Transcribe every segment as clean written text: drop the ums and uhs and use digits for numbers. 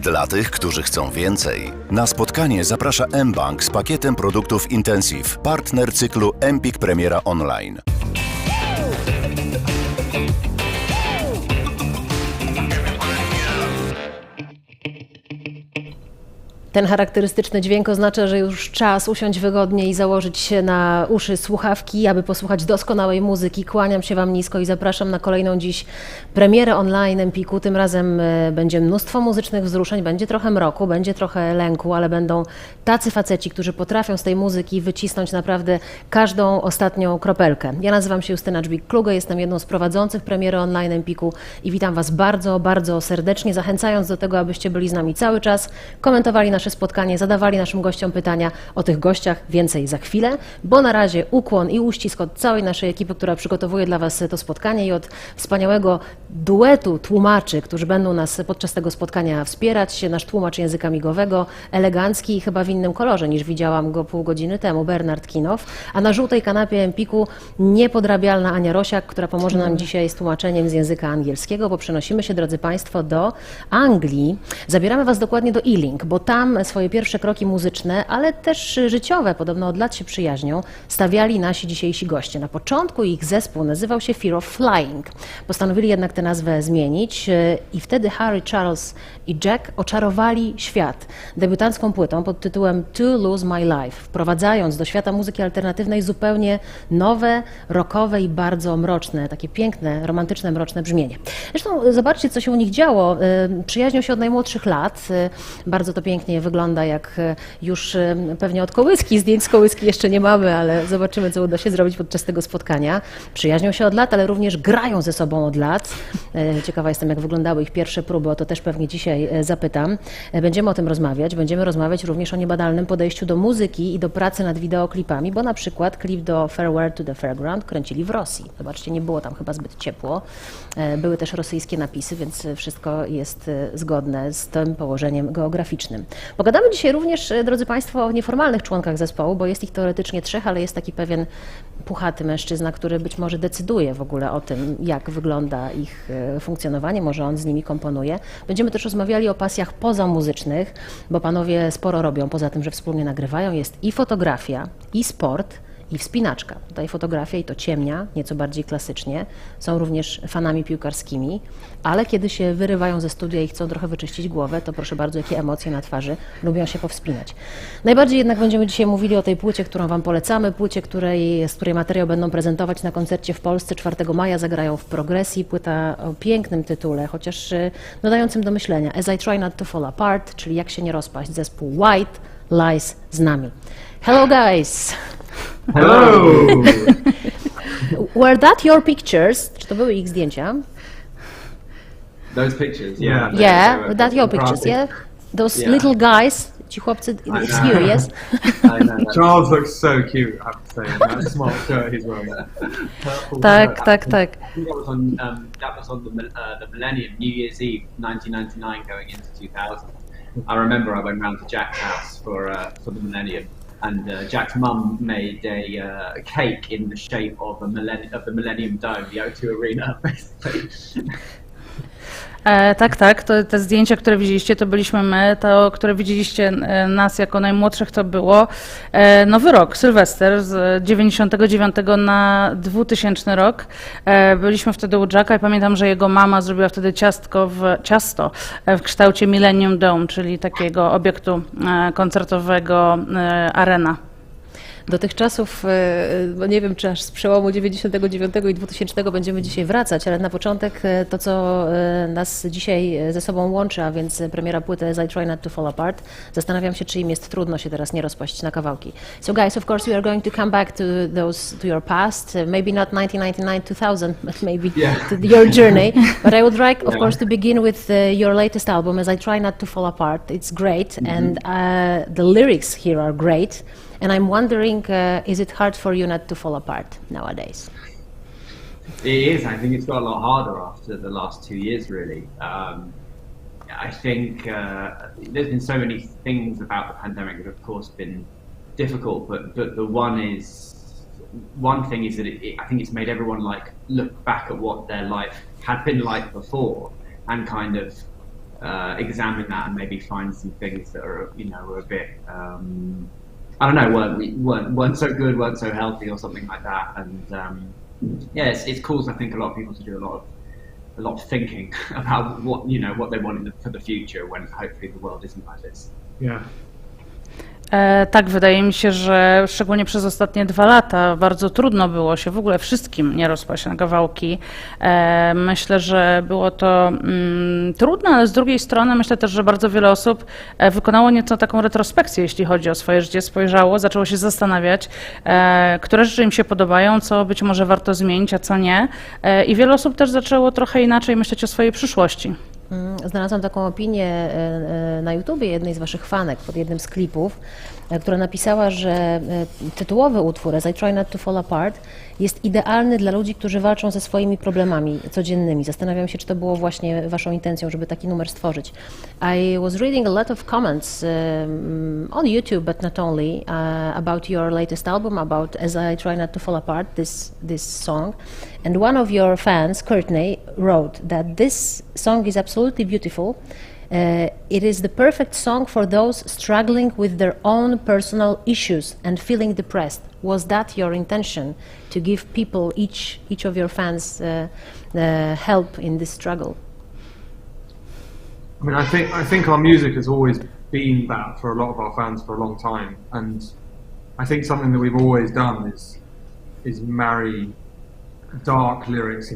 Dla tych, którzy chcą więcej. Na spotkanie zaprasza mBank z pakietem produktów Intensive, partner cyklu Empik Premiera Online. Ten charakterystyczny dźwięk oznacza, że już czas usiąść wygodnie i założyć się na uszy słuchawki, aby posłuchać doskonałej muzyki. Kłaniam się Wam nisko i zapraszam na kolejną dziś premierę online Empiku. Tym razem będzie mnóstwo muzycznych wzruszeń, będzie trochę mroku, będzie trochę lęku, ale będą tacy faceci, którzy potrafią z tej muzyki wycisnąć naprawdę każdą ostatnią kropelkę. Ja nazywam się Justyna Dżbik-Kluge, jestem jedną z prowadzących premiery online Empiku i witam Was bardzo, bardzo serdecznie, zachęcając do tego, abyście byli z nami cały czas, komentowali nasze spotkanie, zadawali naszym gościom pytania. O tych gościach więcej za chwilę, bo na razie ukłon i uścisk od całej naszej ekipy, która przygotowuje dla Was to spotkanie i od wspaniałego duetu tłumaczy, którzy będą nas podczas tego spotkania wspierać. Nasz tłumacz języka migowego, elegancki i chyba w innym kolorze niż widziałam go pół godziny temu, Bernard Kinow, a na żółtej kanapie Empiku niepodrabialna Ania Rosiak, która pomoże nam dzisiaj z tłumaczeniem z języka angielskiego, bo przenosimy się, drodzy Państwo, do Anglii. Zabieramy Was dokładnie do Ealing, bo tam swoje pierwsze kroki muzyczne, ale też życiowe, podobno od lat się przyjaźnią, stawiali nasi dzisiejsi goście. Na początku ich zespół nazywał się Fear of Flying. Postanowili jednak tę nazwę zmienić i wtedy Harry, Charles i Jack oczarowali świat debiutancką płytą pod tytułem To Lose My Life, wprowadzając do świata muzyki alternatywnej zupełnie nowe, rockowe i bardzo mroczne, takie piękne, romantyczne, mroczne brzmienie. Zresztą zobaczcie, co się u nich działo. Przyjaźnią się od najmłodszych lat. Bardzo to pięknie wygląda, jak już pewnie od kołyski. Zdjęć z kołyski jeszcze nie mamy, ale zobaczymy, co uda się zrobić podczas tego spotkania. Przyjaźnią się od lat, ale również grają ze sobą od lat. Ciekawa jestem, jak wyglądały ich pierwsze próby, o to też pewnie dzisiaj zapytam. Będziemy o tym rozmawiać. Będziemy rozmawiać również o niebadalnym podejściu do muzyki i do pracy nad wideoklipami, bo na przykład klip do Farewell to the Fairground kręcili w Rosji. Zobaczcie, nie było tam chyba zbyt ciepło. Były też rosyjskie napisy, więc wszystko jest zgodne z tym położeniem geograficznym. Pogadamy dzisiaj również, drodzy Państwo, o nieformalnych członkach zespołu, bo jest ich teoretycznie 3, ale jest taki pewien puchaty mężczyzna, który być może decyduje w ogóle o tym, jak wygląda ich funkcjonowanie, może on z nimi komponuje. Będziemy też rozmawiali o pasjach pozamuzycznych, bo panowie sporo robią, poza tym, że wspólnie nagrywają. Jest i fotografia, i sport, i wspinaczka. Tutaj fotografia i to ciemnia, nieco bardziej klasycznie. Są również fanami piłkarskimi, ale kiedy się wyrywają ze studia i chcą trochę wyczyścić głowę, to proszę bardzo, jakie emocje na twarzy, lubią się powspinać. Najbardziej jednak będziemy dzisiaj mówili o tej płycie, którą Wam polecamy, płycie, z której materiał będą prezentować na koncercie w Polsce 4 maja, zagrają w Progresji. Płyta o pięknym tytule, chociaż dodającym do myślenia. As I Try Not to Fall Apart, czyli jak się nie rozpaść, zespół White Lies z nami. Hello guys! Hello! Were that your pictures? Czy to były ich zdjęcia? Those pictures, yeah. Yeah, were that your pictures, yeah? Those little guys, ci chłopcy, it's you, yes? I know. Charles looks so cute, I have to say. That smart shirt he's wearing. Tak. I think that was on the millennium, New Year's Eve, 1999 going into 2000. I remember I went round to Jack's house for the millennium. And Jack's mum made a cake in the shape of the Millennium Dome, the O2 Arena, basically. Tak, to te zdjęcia, które widzieliście, to byliśmy my, to, które widzieliście nas jako najmłodszych, to było Nowy Rok, Sylwester z 99 na 2000 rok. Byliśmy wtedy u Jacka i pamiętam, że jego mama zrobiła wtedy ciasto w kształcie Millennium Dome, czyli takiego obiektu koncertowego arena. Do tych czasów, bo nie wiem, czy aż z przełomu 99 i 2000 będziemy dzisiaj wracać, ale na początek to, co nas dzisiaj ze sobą łączy, a więc premiera płyty As I Try Not to Fall Apart. Zastanawiam się, czy im jest trudno się teraz nie rozpaść na kawałki. So guys, of course we are going to come back to your past, maybe not 1999-2000, but maybe to your journey. But I would like, of course, to begin with your latest album, As I Try Not to Fall Apart. It's great, and the lyrics here are great. And I'm wondering, is it hard for you not to fall apart nowadays? It is. I think it's got a lot harder after the last 2 years, really. I think there's been so many things about the pandemic that have, of course, been difficult, but the one thing is that I think it's made everyone look back at what their life had been like before and kind of examine that and maybe find some things that are, were a bit, I don't know, weren't so good, weren't so healthy, or something like that. And yeah, it's caused, I think, a lot of people to do a lot of thinking about what what they want for the future, when hopefully the world isn't like this. Yeah. Tak, wydaje mi się, że szczególnie przez ostatnie 2 lata bardzo trudno było się w ogóle wszystkim nie rozpaść na kawałki. Myślę, że było to trudne, ale z drugiej strony myślę też, że bardzo wiele osób wykonało nieco taką retrospekcję, jeśli chodzi o swoje życie, spojrzało, zaczęło się zastanawiać, które rzeczy im się podobają, co być może warto zmienić, a co nie. I wiele osób też zaczęło trochę inaczej myśleć o swojej przyszłości. Znalazłam taką opinię na YouTubie jednej z waszych fanek pod jednym z klipów, która napisała, że tytułowy utwór As I Try Not to Fall Apart jest idealny dla ludzi, którzy walczą ze swoimi problemami codziennymi. Zastanawiam się, czy to było właśnie waszą intencją, żeby taki numer stworzyć. I was reading a lot of comments on YouTube, but not only, about your latest album, about As I Try Not to Fall Apart, this song. And one of your fans, Courtney, wrote that this song is absolutely beautiful. It is the perfect song for those struggling with their own personal issues and feeling depressed. Was that your intention, to give people, each of your fans, help in this struggle? I mean, I think our music has always been that for a lot of our fans for a long time, and I think something that we've always done is marry dark lyrics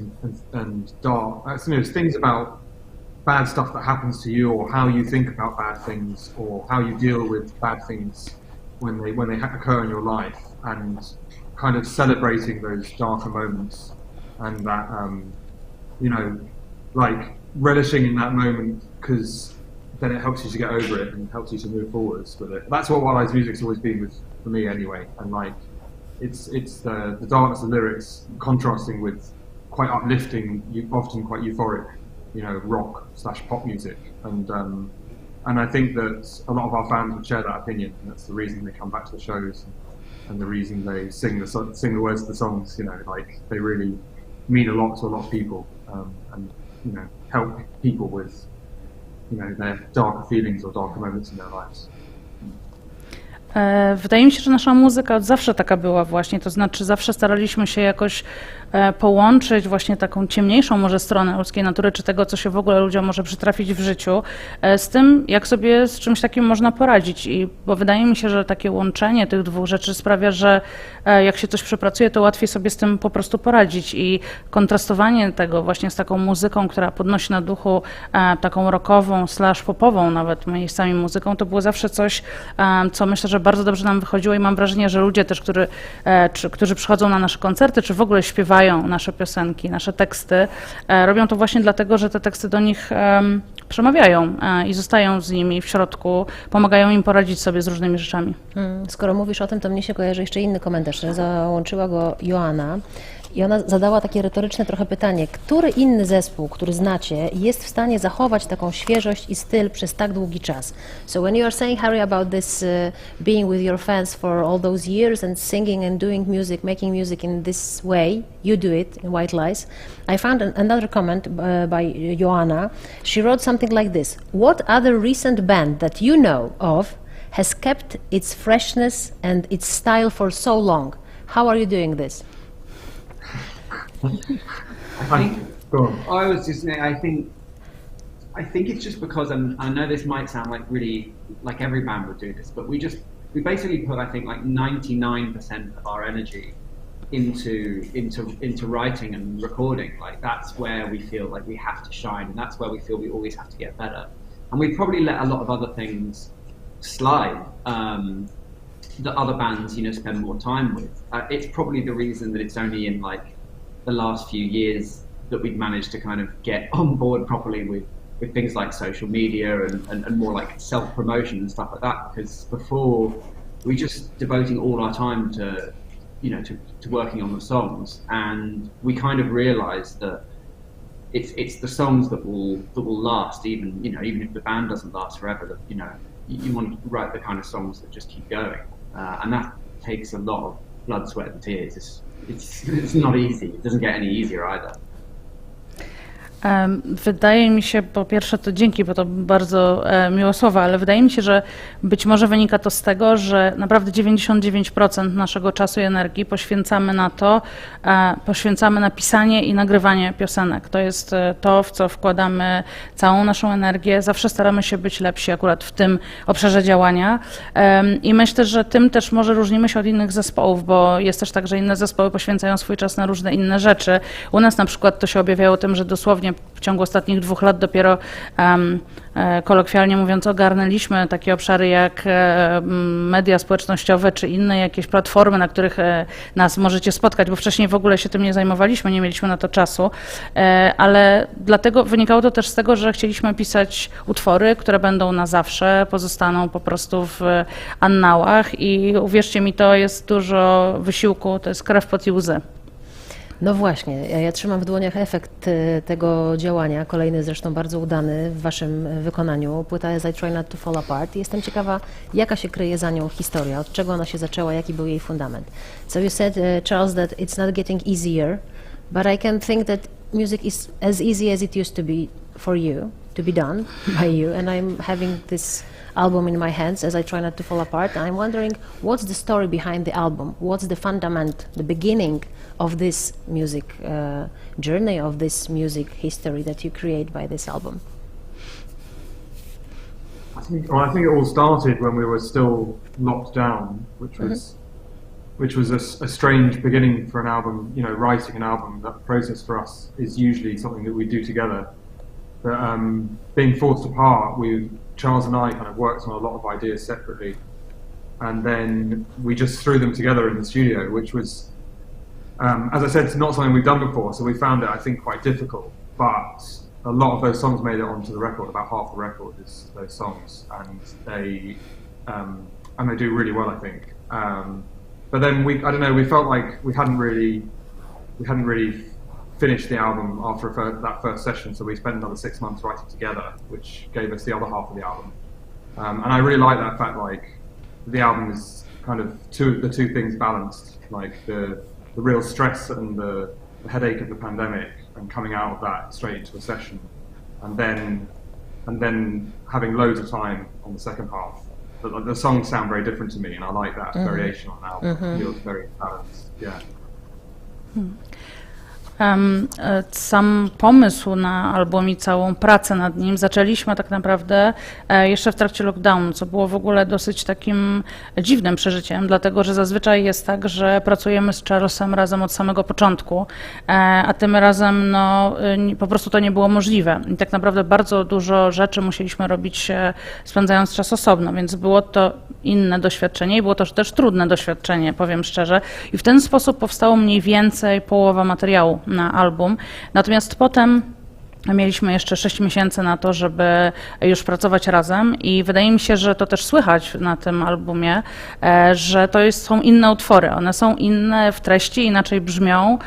and dark, things about bad stuff that happens to you, or how you think about bad things, or how you deal with bad things when they occur in your life, and kind of celebrating those darker moments, and that like relishing in that moment, because then it helps you to get over it and helps you to move forwards with it. That's what Wildeyes music's always been for me anyway, and like it's the darkness of lyrics contrasting with quite uplifting, often quite euphoric, rock / pop music, and I think that a lot of our fans would share that opinion, and that's the reason they come back to the shows, and the reason they sing the words of the songs. Like they really mean a lot to a lot of people, and help people with their darker feelings or darker moments in their lives. Wydaje mi się, że nasza muzyka od zawsze taka była właśnie, to znaczy zawsze staraliśmy się jakoś połączyć właśnie taką ciemniejszą może stronę ludzkiej natury, czy tego, co się w ogóle ludziom może przytrafić w życiu, z tym, jak sobie z czymś takim można poradzić. Bo wydaje mi się, że takie łączenie tych dwóch rzeczy sprawia, że jak się coś przepracuje, to łatwiej sobie z tym po prostu poradzić. I kontrastowanie tego właśnie z taką muzyką, która podnosi na duchu, taką rockową / popową nawet miejscami muzyką, to było zawsze coś, co myślę, że bardzo dobrze nam wychodziło, i mam wrażenie, że ludzie też, którzy przychodzą na nasze koncerty, czy w ogóle śpiewają nasze piosenki, nasze teksty, robią to właśnie dlatego, że te teksty do nich przemawiają i zostają z nimi w środku, pomagają im poradzić sobie z różnymi rzeczami. Skoro mówisz o tym, to mnie się kojarzy jeszcze inny komentarz. Załączyła go Joanna. I ona zadała takie retoryczne trochę pytanie, który inny zespół, który znacie, jest w stanie zachować taką świeżość i styl przez tak długi czas? So when you are saying, Harry, about this being with your fans for all those years and singing and doing music, making music in this way, you do it in White Lies, I found another comment by Joanna. She wrote something like this: what other recent band that you know of has kept its freshness and its style for so long? How are you doing this? I was just saying, I think it's just because, and I know this might sound like really, like every band would do this, but we basically put, I think, like 99% of our energy into writing and recording. Like that's where we feel like we have to shine, and that's where we feel we always have to get better. And we probably let a lot of other things slide, that other bands, spend more time with. It's probably the reason that it's only in like the last few years that we've managed to kind of get on board properly with things like social media and more like self-promotion and stuff like that, because before we just devoting all our time to working on the songs, and we kind of realized that it's the songs that will last, even if the band doesn't last forever, that you want to write the kind of songs that just keep going, and that takes a lot of blood, sweat and tears. It's not easy. It doesn't get any easier either. Wydaje mi się, po pierwsze to dzięki, bo to bardzo miłe słowa, ale wydaje mi się, że być może wynika to z tego, że naprawdę 99% naszego czasu i energii poświęcamy na to, poświęcamy na pisanie i nagrywanie piosenek. To jest to, w co wkładamy całą naszą energię. Zawsze staramy się być lepsi akurat w tym obszarze działania i myślę, że tym też może różnimy się od innych zespołów, bo jest też tak, że inne zespoły poświęcają swój czas na różne inne rzeczy. U nas na przykład to się objawiało tym, że dosłownie w ciągu ostatnich 2 lat dopiero kolokwialnie mówiąc ogarnęliśmy takie obszary jak media społecznościowe czy inne jakieś platformy, na których nas możecie spotkać, bo wcześniej w ogóle się tym nie zajmowaliśmy, nie mieliśmy na to czasu, ale dlatego wynikało to też z tego, że chcieliśmy pisać utwory, które będą na zawsze, pozostaną po prostu w annałach i uwierzcie mi, to jest dużo wysiłku, to jest krew, pot i łzy. No właśnie, ja trzymam w dłoniach efekt tego działania, kolejny zresztą bardzo udany w waszym wykonaniu, płyta As I Try Not to Fall Apart. Jestem ciekawa, jaka się kryje za nią historia, od czego ona się zaczęła, jaki był jej fundament. So you said, Charles, that it's not getting easier, but I can think that music is as easy as it used to be for you, to be done by you, and I'm having this album in my hands As I Try Not to Fall Apart. I'm wondering, what's the story behind the album? What's the fundament, the beginning of this music journey, of this music history that you create by this album? I think it all started when we were still locked down, which was a strange beginning for an album. You know, writing an album, that process for us is usually something that we do together. But being forced apart, Charles and I kind of worked on a lot of ideas separately, and then we just threw them together in the studio, which was, as I said, it's not something we've done before, so we found it, I think, quite difficult. But a lot of those songs made it onto the record. About half the record is those songs, and they do really well, I think. But then I don't know, we felt like we hadn't really finished the album after that first session, so we spent another 6 months writing together, which gave us the other half of the album. And I really like that fact, like, the album is kind of the two things balanced, like the real stress and the headache of the pandemic, and coming out of that straight into a session, and then having loads of time on the second half. But the songs sound very different to me, and I like that variation on an album. It feels very balanced, yeah. Sam pomysł na album i całą pracę nad nim zaczęliśmy tak naprawdę jeszcze w trakcie lockdownu, co było w ogóle dosyć takim dziwnym przeżyciem, dlatego że zazwyczaj jest tak, że pracujemy z Charlesem razem od samego początku, a tym razem no, po prostu to nie było możliwe. I tak naprawdę bardzo dużo rzeczy musieliśmy robić spędzając czas osobno, więc było to inne doświadczenie i było to też trudne doświadczenie, powiem szczerze. I w ten sposób powstało mniej więcej połowa materiału na album. Natomiast potem mieliśmy jeszcze 6 miesięcy na to, żeby już pracować razem i wydaje mi się, że to też słychać na tym albumie, że to są inne utwory. One są inne w treści, inaczej brzmią.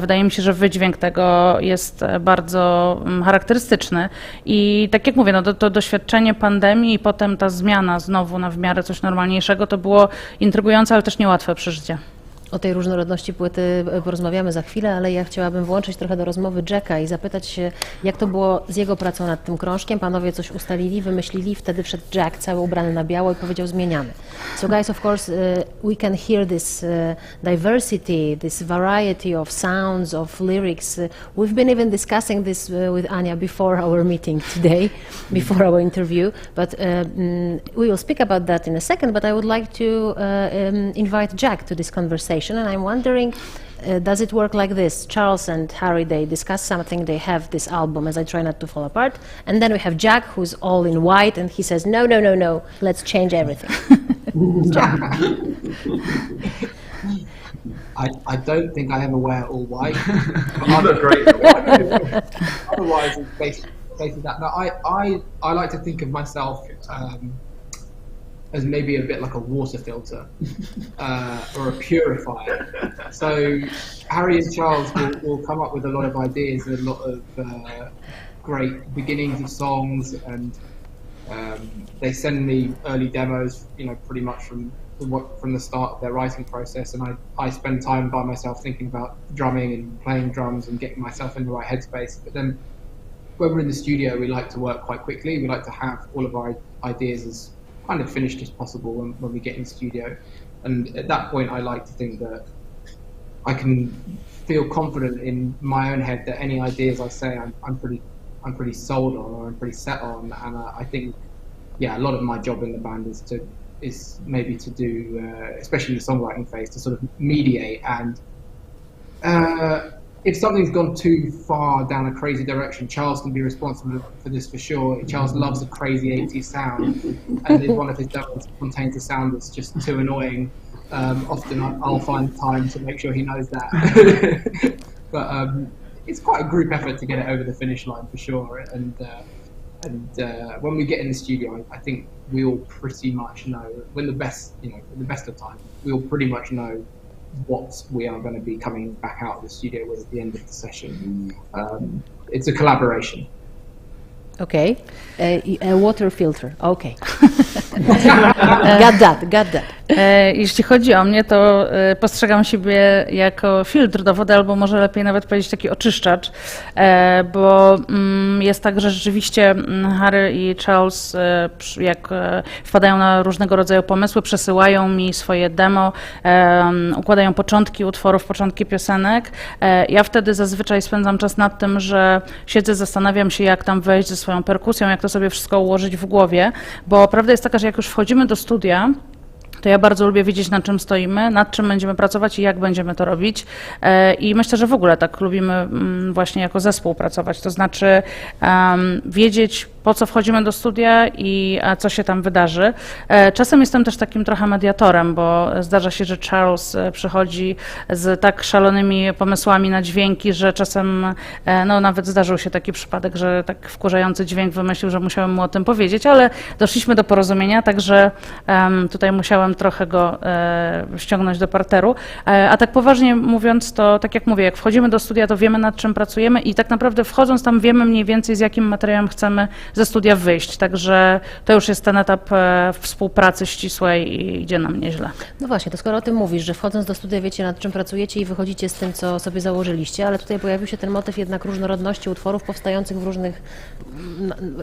Wydaje mi się, że wydźwięk tego jest bardzo charakterystyczny i tak jak mówię, no to doświadczenie pandemii i potem ta zmiana znowu na w miarę coś normalniejszego, to było intrygujące, ale też niełatwe przeżycie. O tej różnorodności płyty porozmawiamy za chwilę, ale ja chciałabym włączyć trochę do rozmowy Jacka i zapytać się, jak to było z jego pracą nad tym krążkiem. Panowie coś ustalili, wymyślili, wtedy wszedł Jack cały ubrany na biało i powiedział zmieniamy. So guys, of course, we can hear this diversity, this variety of sounds, of lyrics. We've been even discussing this with Ania before our meeting today, before our interview, but we will speak about that in a second, but I would like to invite Jack to this conversation. And I'm wondering, does it work like this? Charles and Harry, they discuss something, they have this album, As I Try Not to Fall Apart, and then we have Jack, who's all in white, and he says, no, no, no, no, let's change everything. I don't think I ever wear all white. You look great. Otherwise, it's basically that. No, I like to think of myself as maybe a bit like a water filter or a purifier. So Harry and Charles will come up with a lot of ideas, a lot of great beginnings of songs, and they send me early demos, you know, pretty much from the start of their writing process, and I spend time by myself thinking about drumming and playing drums and getting myself in the right headspace. But then when we're in the studio, we like to work quite quickly. We like to have all of our ideas as kind of finished as possible when we get in the studio. And at that point, I like to think that I can feel confident in my own head that any ideas I say I'm pretty sold on, or I'm pretty set on. And I think, yeah, a lot of my job in the band is maybe to do, especially in the songwriting phase, to sort of mediate. And if something's gone too far down a crazy direction, Charles can be responsible for this for sure. Charles loves a crazy 80s sound, and if one of his demos contains a sound that's just too annoying, often I'll find time to make sure he knows that. But it's quite a group effort to get it over the finish line for sure. And when we get in the studio, I think we all pretty much know, when the best of times, we all pretty much know what we are going to be coming back out of the studio with at the end of the session. It's a collaboration. Okay, a water filter. Okay. Got that. Jeśli chodzi o mnie, to postrzegam siebie jako filtr do wody, albo może lepiej nawet powiedzieć taki oczyszczacz, bo jest tak, że rzeczywiście Harry i Charles, jak wpadają na różnego rodzaju pomysły, przesyłają mi swoje demo, układają początki utworów, początki piosenek. Ja wtedy zazwyczaj spędzam czas nad tym, że siedzę, zastanawiam się, jak tam wejść ze swoją perkusją, jak to sobie wszystko ułożyć w głowie, bo prawda jest taka, że jak już wchodzimy do studia, to ja bardzo lubię wiedzieć, na czym stoimy, nad czym będziemy pracować i jak będziemy to robić. I myślę, że w ogóle tak lubimy właśnie jako zespół pracować, to znaczy wiedzieć, po co wchodzimy do studia i co się tam wydarzy. Czasem jestem też takim trochę mediatorem, bo zdarza się, że Charles przychodzi z tak szalonymi pomysłami na dźwięki, że czasem, no nawet zdarzył się taki przypadek, że tak wkurzający dźwięk wymyślił, że musiałem mu o tym powiedzieć, ale doszliśmy do porozumienia, także tutaj musiałem trochę go ściągnąć do parteru. A tak poważnie mówiąc, to tak jak mówię, jak wchodzimy do studia, to wiemy, nad czym pracujemy i tak naprawdę wchodząc tam wiemy mniej więcej, z jakim materiałem chcemy ze studia wyjść. Także to już jest ten etap współpracy ścisłej i idzie nam nieźle. No właśnie, to skoro o tym mówisz, że wchodząc do studia wiecie, nad czym pracujecie i wychodzicie z tym, co sobie założyliście, ale tutaj pojawił się ten motyw jednak różnorodności utworów powstających w różnych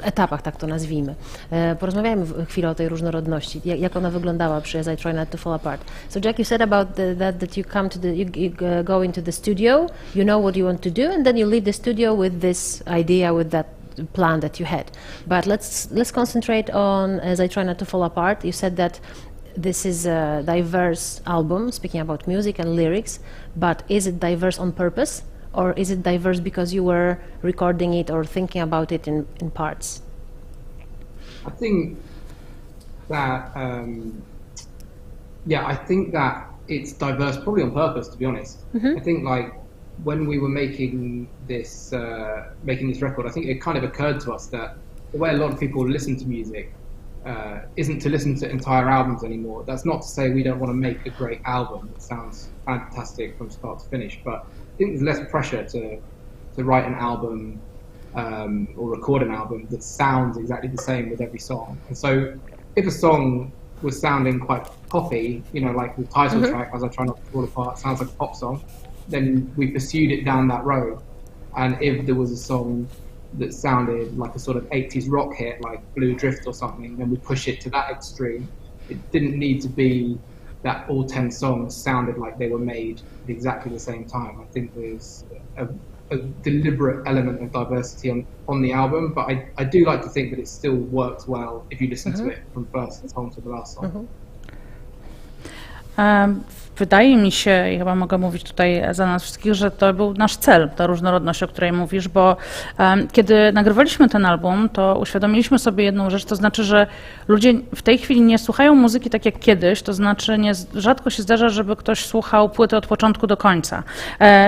etapach, tak to nazwijmy. Porozmawiajmy chwilę o tej różnorodności. Jak ona wyglądała przy As I Try Not to Fall Apart. So Jack, you said about that you come to you go into the studio, you know what you want to do, and then you leave the studio with this idea, with that plan that you had. But let's concentrate on As I Try Not to Fall Apart. You said that this is a diverse album, speaking about music and lyrics, but is it diverse on purpose, or is it diverse because you were recording it or thinking about it in parts? I think that I think that it's diverse probably on purpose, to be honest. I think like when we were making this record, I think it kind of occurred to us that the way a lot of people listen to music isn't to listen to entire albums anymore. That's not to say we don't want to make a great album that sounds fantastic from start to finish, but I think there's less pressure to write an album or record an album that sounds exactly the same with every song. And so if a song was sounding quite poppy, like the title track, As I Try Not to Fall Apart, sounds like a pop song, then we pursued it down that road. And if there was a song that sounded like a sort of 80s rock hit, like Blue Drift or something, then we push it to that extreme. It didn't need to be that all 10 songs sounded like they were made at exactly the same time. I think there's a deliberate element of diversity on the album, but I do like to think that it still works well if you listen to it from first song to the last song. Wydaje mi się, i chyba mogę mówić tutaj za nas wszystkich, że to był nasz cel, ta różnorodność, o której mówisz, bo kiedy nagrywaliśmy ten album, to uświadomiliśmy sobie jedną rzecz, to znaczy, że ludzie w tej chwili nie słuchają muzyki tak jak kiedyś, to znaczy rzadko się zdarza, żeby ktoś słuchał płyty od początku do końca.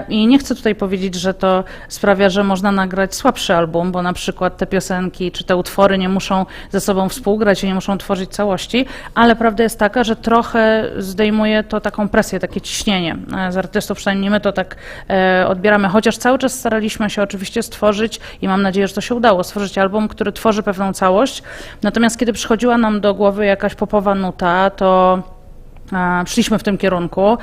I nie chcę tutaj powiedzieć, że to sprawia, że można nagrać słabszy album, bo na przykład te piosenki czy te utwory nie muszą ze sobą współgrać i nie muszą tworzyć całości, ale prawda jest taka, że trochę zdejmuje to taką presję, takie ciśnienie z artystów, przynajmniej my to tak odbieramy, chociaż cały czas staraliśmy się oczywiście stworzyć i mam nadzieję, że to się udało, stworzyć album, który tworzy pewną całość. Natomiast kiedy przychodziła nam do głowy jakaś popowa nuta, to szliśmy w tym kierunku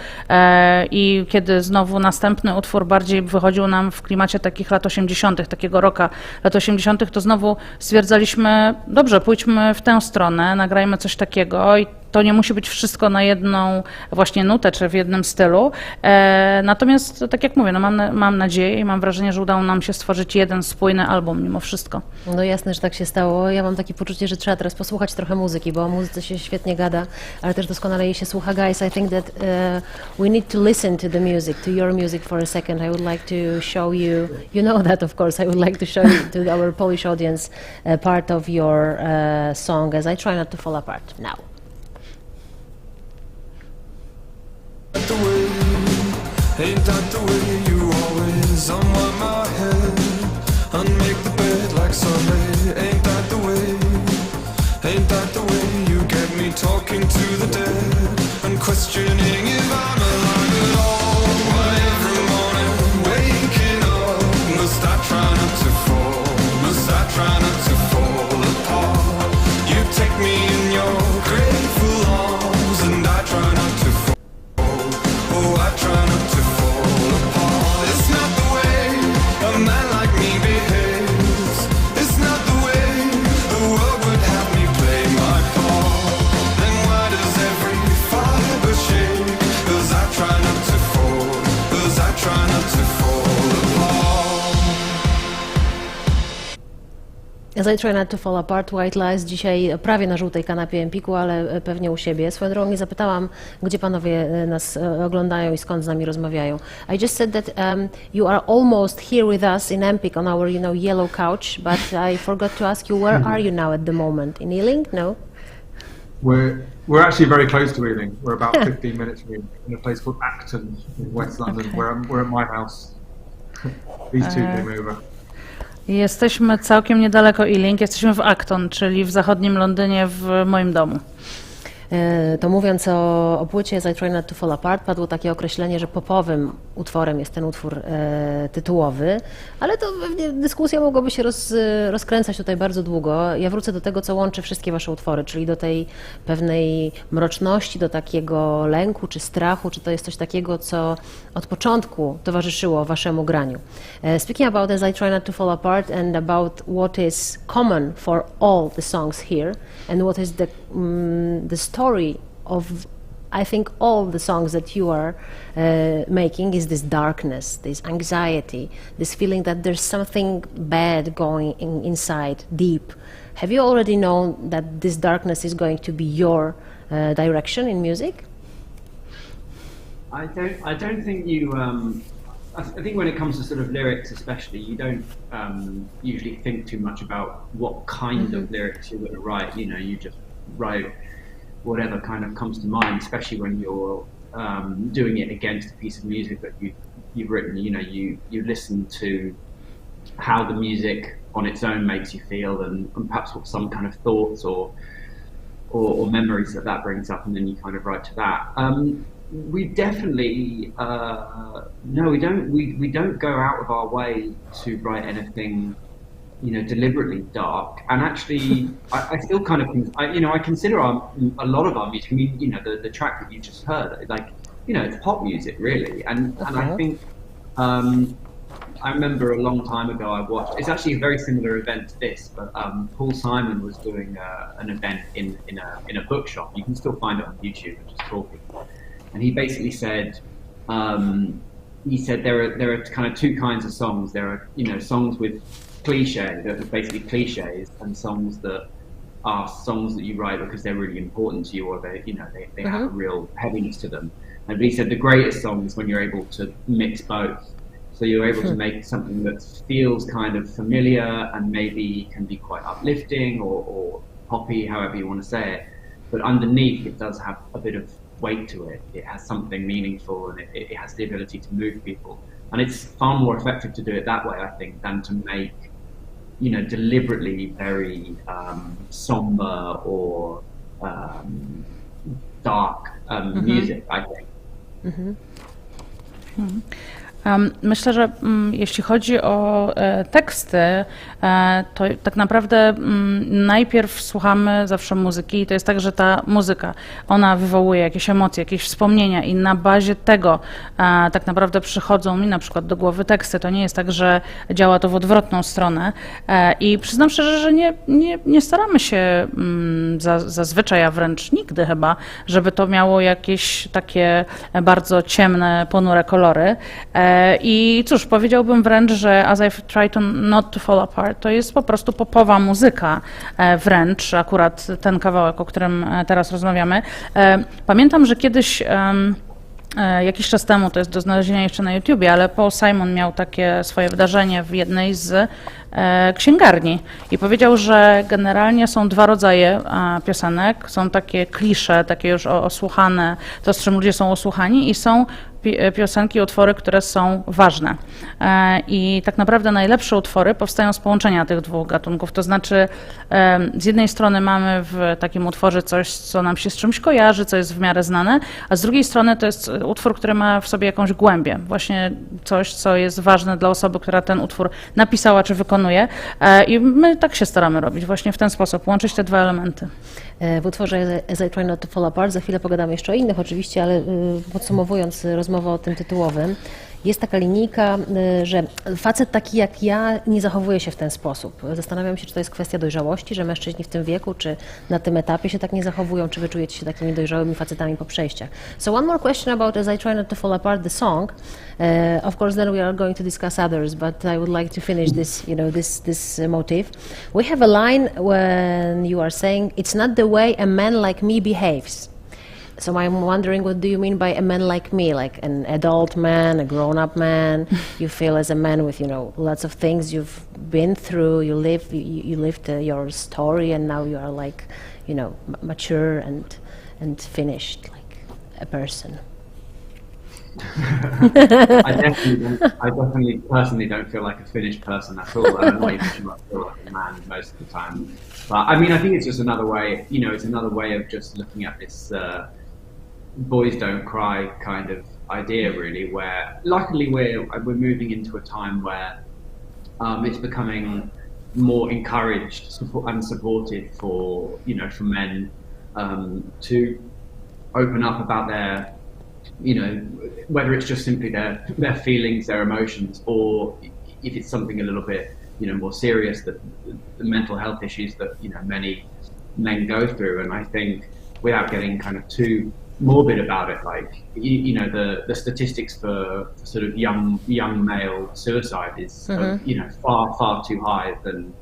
i kiedy znowu następny utwór bardziej wychodził nam w klimacie takich lat 80., takiego rocka lat 80., to znowu stwierdzaliśmy, dobrze, pójdźmy w tę stronę, nagrajmy coś takiego i to nie musi być wszystko na jedną właśnie nutę czy w jednym stylu. Natomiast, tak jak mówię, no mam nadzieję i mam wrażenie, że udało nam się stworzyć jeden spójny album mimo wszystko. No jasne, że tak się stało. Ja mam takie poczucie, że trzeba teraz posłuchać trochę muzyki, bo o muzyce się świetnie gada, ale też doskonale jej się słucha. Guys, I think that we need to listen to the music, to your music for a second. I would like to show you, you know that of course, I would like to show you to our Polish audience part of your song as I try not to fall apart now. The way, ain't that the way you always unwind my head and make the bed like Sunday? Ain't that the way, ain't that the way you get me talking to the dead and questioning if I'm alive at all? Why every morning waking up must I try not to fall, must I try not to fall apart? You take me in your grateful arms and I try not to fall. Oh, I try not to fall apart. It's not the way a man like me behaves. It's not the way the world would have me play my part. Then why does every fiber shake? 'Cause I try not to fall, 'cause I try not to fall apart. As I try not to fall apart, White Lies, dzisiaj prawie na żółtej kanapie Empiku, ale pewnie u siebie. Swoją drogą nie zapytałam, gdzie panowie nas oglądają i skąd z nami rozmawiają. I just said that you are almost here with us in Empik on our, yellow couch, but I forgot to ask you, where are you now at the moment? In Ealing? No? We're actually very close to Ealing. We're about 15 minutes from Ealing, in a place called Acton in West London, we're at my house. These two came over. Jesteśmy całkiem niedaleko Ealing, jesteśmy w Acton, czyli w zachodnim Londynie, w moim domu. To mówiąc o płycie As I Try Not to Fall Apart, padło takie określenie, że popowym utworem jest ten utwór tytułowy, ale to pewnie dyskusja mogłaby się rozkręcać tutaj bardzo długo. Ja wrócę do tego, co łączy wszystkie wasze utwory, czyli do tej pewnej mroczności, do takiego lęku czy strachu, czy to jest coś takiego, co od początku towarzyszyło waszemu graniu. Speaking about As I Try Not to Fall Apart and about what is common for all the songs here and what is the story of, I think, all the songs that you are making is this darkness, this anxiety, this feeling that there's something bad going inside, deep. Have you already known that this darkness is going to be your direction in music? I don't think you. I think when it comes to sort of lyrics, especially, you don't usually think too much about what kind of lyrics you're going to write. You just write whatever kind of comes to mind, especially when you're doing it against a piece of music that you've written. You listen to how the music on its own makes you feel, and perhaps what some kind of thoughts or memories that brings up, and then you kind of write to that. We definitely no, we don't go out of our way to write anything deliberately dark. And actually, I still kind of, I consider a lot of our music. I mean, the track that you just heard, like, it's pop music really. And I think I remember a long time ago I watched. It's actually a very similar event to this, but Paul Simon was doing an event in a bookshop. You can still find it on YouTube. And just talking, and he basically said. He said there are kind of two kinds of songs. There are songs with cliche, that are basically cliches, and songs that are songs that you write because they're really important to you, or they have a real heaviness to them. And he said the greatest song is when you're able to mix both. So you're able to make something that feels kind of familiar and maybe can be quite uplifting or poppy, however you want to say it, but underneath it does have a bit of weight to it. It has something meaningful, and it has the ability to move people. And it's far more effective to do it that way, I think, than to make deliberately very somber or dark music, I think. Myślę, że jeśli chodzi o teksty, to tak naprawdę najpierw słuchamy zawsze muzyki i to jest tak, że ta muzyka, ona wywołuje jakieś emocje, jakieś wspomnienia i na bazie tego tak naprawdę przychodzą mi na przykład do głowy teksty. To nie jest tak, że działa to w odwrotną stronę i przyznam szczerze, że nie staramy się zazwyczaj, a wręcz nigdy chyba, żeby to miało jakieś takie bardzo ciemne, ponure kolory. I cóż, powiedziałbym wręcz, że As I Try to Not to Fall Apart to jest po prostu popowa muzyka wręcz, akurat ten kawałek, o którym teraz rozmawiamy. Pamiętam, że kiedyś jakiś czas temu, to jest do znalezienia jeszcze na YouTubie, ale Paul Simon miał takie swoje wydarzenie w jednej z księgarni i powiedział, że generalnie są dwa rodzaje piosenek. Są takie klisze, takie już osłuchane, to z czym ludzie są osłuchani i są piosenki, utwory, które są ważne. I tak naprawdę najlepsze utwory powstają z połączenia tych dwóch gatunków. To znaczy z jednej strony mamy w takim utworze coś, co nam się z czymś kojarzy, co jest w miarę znane, a z drugiej strony to jest utwór, który ma w sobie jakąś głębię. Właśnie coś, co jest ważne dla osoby, która ten utwór napisała czy wykonuje. I my tak się staramy robić, właśnie w ten sposób, łączyć te dwa elementy. W utworze As I Try Not to Fall Apart, za chwilę pogadamy jeszcze o innych oczywiście, ale podsumowując rozmowę o tym tytułowym, jest taka linijka, że facet taki jak ja nie zachowuje się w ten sposób. Zastanawiam się, czy to jest kwestia dojrzałości, że mężczyźni w tym wieku, czy na tym etapie się tak nie zachowują, czy wy czujecie się takimi dojrzałymi facetami po przejściach. So one more question about As I Try Not to Fall Apart, the song. Of course, then we are going to discuss others, but I would like to finish this, this motif. We have a line when you are saying, "It's not the way a man like me behaves." So I'm wondering, what do you mean by a man like me? Like an adult man, a grown-up man? You feel as a man with, lots of things you've been through. You lived your story, and now you are like, mature and finished, like a person. I definitely personally don't feel like a finished person at all. I'm not even sure I feel like a man most of the time. But I mean, I think it's just another way, it's another way of just looking at this boys don't cry kind of idea, really, where luckily we're moving into a time where it's becoming more encouraged and supported for men to open up about their, whether it's just simply their feelings, their emotions, or if it's something a little bit more serious, that the mental health issues that many men go through. And I think, without getting kind of too morbid about it, like the statistics for sort of young male suicide is far too high than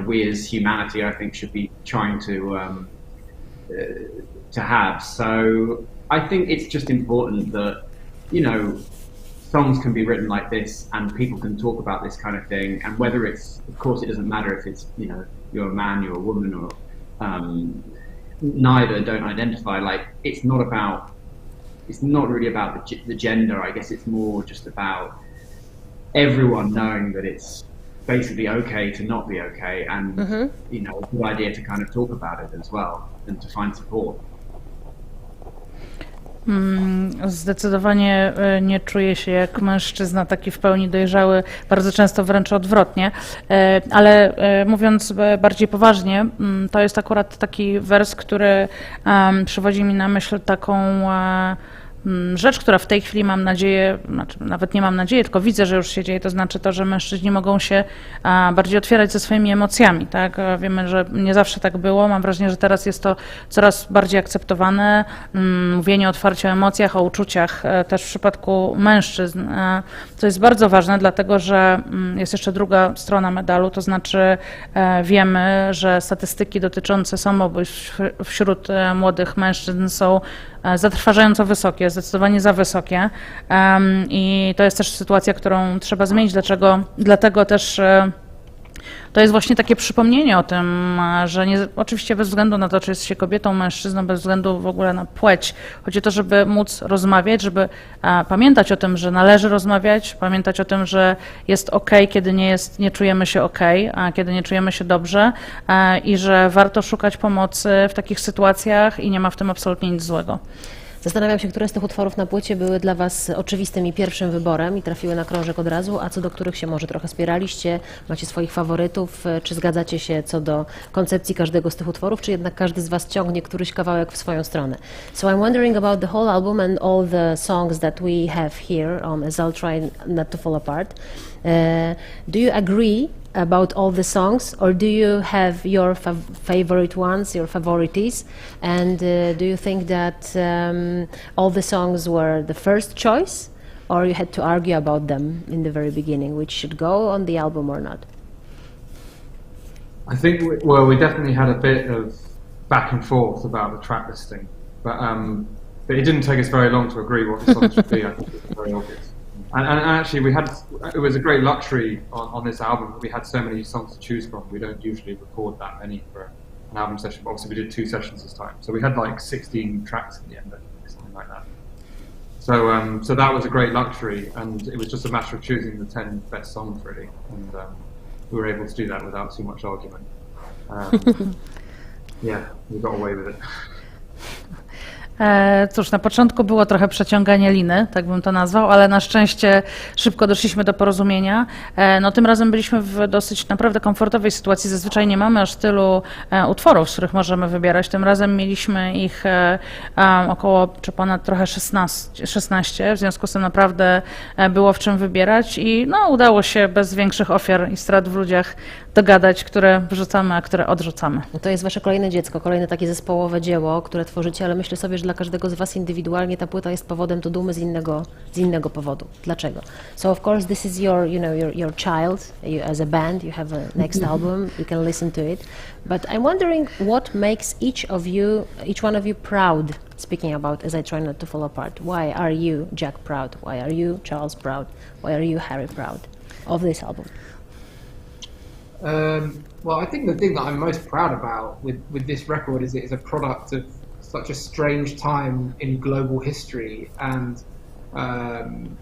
we as humanity, I think, should be trying to have. So I think it's just important that songs can be written like this and people can talk about this kind of thing, and whether it's, of course, it doesn't matter if it's you're a man, you're a woman, or neither, don't identify. Like, it's not really about the gender. I guess it's more just about everyone knowing that it's basically okay to not be okay, and a good idea to kind of talk about it as well and to find support. Zdecydowanie nie czuję się jak mężczyzna taki w pełni dojrzały, bardzo często wręcz odwrotnie, ale mówiąc bardziej poważnie, to jest akurat taki wers, który przywodzi mi na myśl taką rzecz, która w tej chwili, mam nadzieję, znaczy nawet nie mam nadziei, tylko widzę, że już się dzieje, to znaczy to, że mężczyźni mogą się bardziej otwierać ze swoimi emocjami, tak? Wiemy, że nie zawsze tak było, mam wrażenie, że teraz jest to coraz bardziej akceptowane, mówienie otwarcie o emocjach, o uczuciach, też w przypadku mężczyzn, co jest bardzo ważne, dlatego że jest jeszcze druga strona medalu, to znaczy wiemy, że statystyki dotyczące samobójstw wśród młodych mężczyzn są zatrważająco wysokie, zdecydowanie za wysokie, i to jest też sytuacja, którą trzeba zmienić. Dlatego też to jest właśnie takie przypomnienie o tym, że oczywiście bez względu na to, czy jest się kobietą, mężczyzną, bez względu w ogóle na płeć, chodzi o to, żeby móc rozmawiać, żeby pamiętać o tym, że należy rozmawiać, pamiętać o tym, że jest okej, kiedy nie czujemy się okej, a kiedy nie czujemy się dobrze, i że warto szukać pomocy w takich sytuacjach i nie ma w tym absolutnie nic złego. Zastanawiam się, które z tych utworów na płycie były dla Was oczywistym i pierwszym wyborem i trafiły na krążek od razu, a co do których się może trochę spieraliście, macie swoich faworytów, czy zgadzacie się co do koncepcji każdego z tych utworów, czy jednak każdy z Was ciągnie któryś kawałek w swoją stronę. So I'm wondering about the whole album and all the songs that we have here as I'll try not to fall apart. Do you agree about all the songs, or do you have your favorite ones, your favorites, and do you think that all the songs were the first choice, or you had to argue about them in the very beginning, which should go on the album or not? I think we definitely had a bit of back and forth about the track listing, but it didn't take us very long to agree what the songs should be. I think it was very obvious. And actually, it was a great luxury on this album that we had so many songs to choose from. We don't usually record that many for an album session, but obviously we did 2 sessions this time. So we had like 16 tracks in the end, I think, something like that. So that was a great luxury, and it was just a matter of choosing the 10 best songs, really. And we were able to do that without too much argument. Yeah, we got away with it. Cóż, na początku było trochę przeciąganie liny, tak bym to nazwał, ale na szczęście szybko doszliśmy do porozumienia. No, tym razem byliśmy w dosyć naprawdę komfortowej sytuacji. Zazwyczaj nie mamy aż tylu utworów, z których możemy wybierać. Tym razem mieliśmy ich około, czy ponad trochę 16, w związku z tym naprawdę było w czym wybierać i no, udało się bez większych ofiar i strat w ludziach dogadać, które wrzucamy, a które odrzucamy. No to jest Wasze kolejne dziecko, kolejne takie zespołowe dzieło, które tworzycie, ale myślę sobie, że dla każdego z Was indywidualnie ta płyta jest powodem do dumy z innego powodu. Dlaczego? So of course this is your child. As a band you have a next album, you can listen to it. But I'm wondering what makes each one of you proud, speaking about As I Try Not to Fall Apart. Why are you, Jack, proud? Why are you, Charles, proud? Why are you, Harry, proud of this album? Well, I think the thing that I'm most proud about with this record is it is a product of such a strange time in global history, and I'm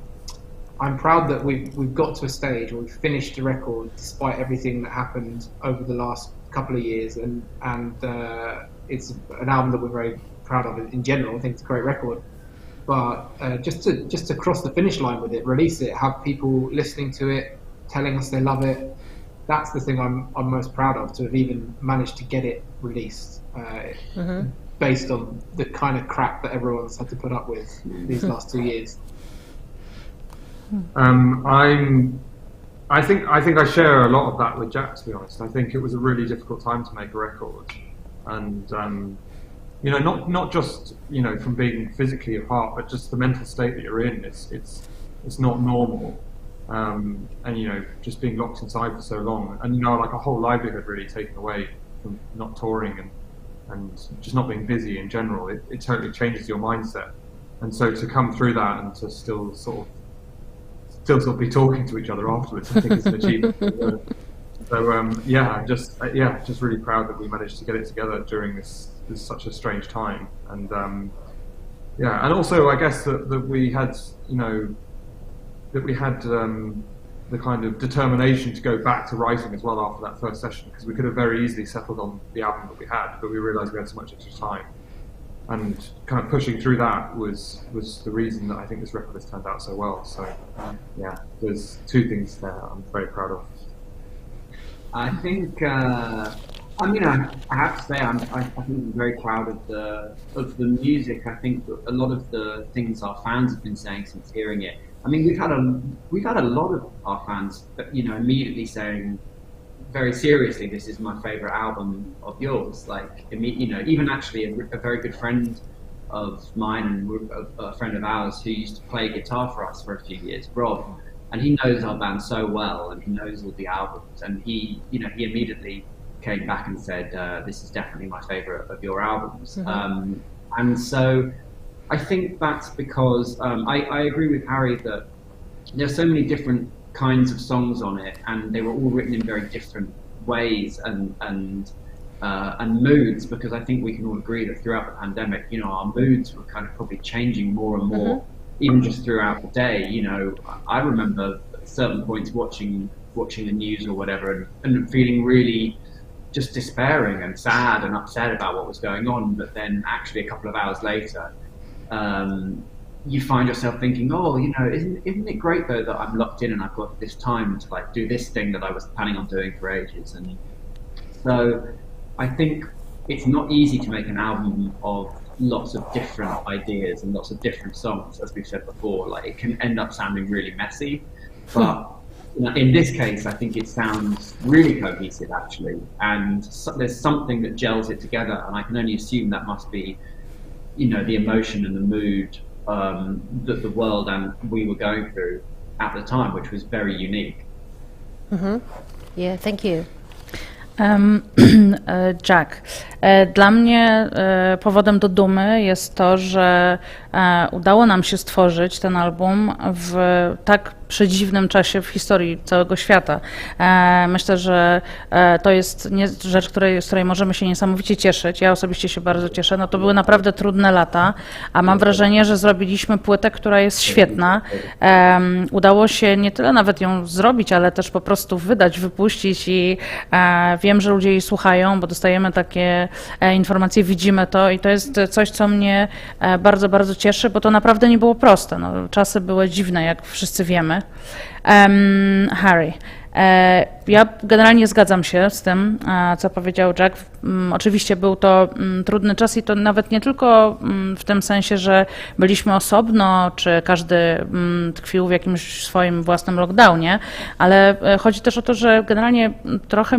proud that we've got to a stage where we've finished the record despite everything that happened over the last couple of years, and it's an album that we're very proud of in general. I think it's a great record, but just to cross the finish line with it, release it, have people listening to it, telling us they love it. That's the thing I'm most proud of, to have even managed to get it released based on the kind of crap that everyone's had to put up with these last 2 years. I think I share a lot of that with Jack, to be honest. I think it was a really difficult time to make a record, and not just from being physically apart, but just the mental state that you're in. It's not normal. And just being locked inside for so long, and like a whole livelihood really taken away from not touring and just not being busy in general, it totally changes your mindset. And so to come through that and to still sort of be talking to each other afterwards, I think it's an achievement. So just really proud that we managed to get it together during this such a strange time. And and also I guess that we had the kind of determination to go back to writing as well after that first session, because we could have very easily settled on the album that we had, but we realised we had so much extra time, and kind of pushing through that was the reason that I think this record has turned out so well. So there's 2 things there I'm very proud of. I think I have to say I think I'm very proud of the music. I think a lot of the things our fans have been saying since hearing it. I mean, we've had a lot of our fans, immediately saying, very seriously, this is my favourite album of yours. Like, even actually a very good friend of mine and a friend of ours who used to play guitar for us for a few years, Rob, and he knows our band so well, and he knows all the albums, and he immediately came back and said, this is definitely my favourite of your albums. Mm-hmm. And so I think that's because I agree with Harry that there's so many different kinds of songs on it, and they were all written in very different ways and moods, because I think we can all agree that throughout the pandemic, our moods were kind of probably changing more and more, even just throughout the day. I remember at certain points watching the news or whatever and feeling really just despairing and sad and upset about what was going on, but then actually a couple of hours later, you find yourself thinking, oh, you know, isn't it great though that I'm locked in and I've got this time to like do this thing that I was planning on doing for ages. And so I think it's not easy to make an album of lots of different ideas and lots of different songs, as we've said before. Like it can end up sounding really messy, but you know, in this case, I think it sounds really cohesive actually, and there's something that gels it together, and I can only assume that must be, you know, the emotion and the mood that the world and we were going through at the time, which was very unique. Yeah, thank you. Jack, dla mnie powodem do dumy jest to, że udało nam się stworzyć ten album w tak przedziwnym czasie w historii całego świata. Myślę, że to jest rzecz, z której możemy się niesamowicie cieszyć. Ja osobiście się bardzo cieszę. No to były naprawdę trudne lata, a mam wrażenie, że zrobiliśmy płytę, która jest świetna. Udało się nie tyle nawet ją zrobić, ale też po prostu wydać, wypuścić i wiem, że ludzie jej słuchają, bo dostajemy takie informacje, widzimy to i to jest coś, co mnie bardzo, bardzo cieszy, bo to naprawdę nie było proste. No, czasy były dziwne, jak wszyscy wiemy. Harry, ja generalnie zgadzam się z tym, co powiedział Jack. Oczywiście był to trudny czas i to nawet nie tylko w tym sensie, że byliśmy osobno, czy każdy tkwił w jakimś swoim własnym lockdownie, ale chodzi też o to, że generalnie trochę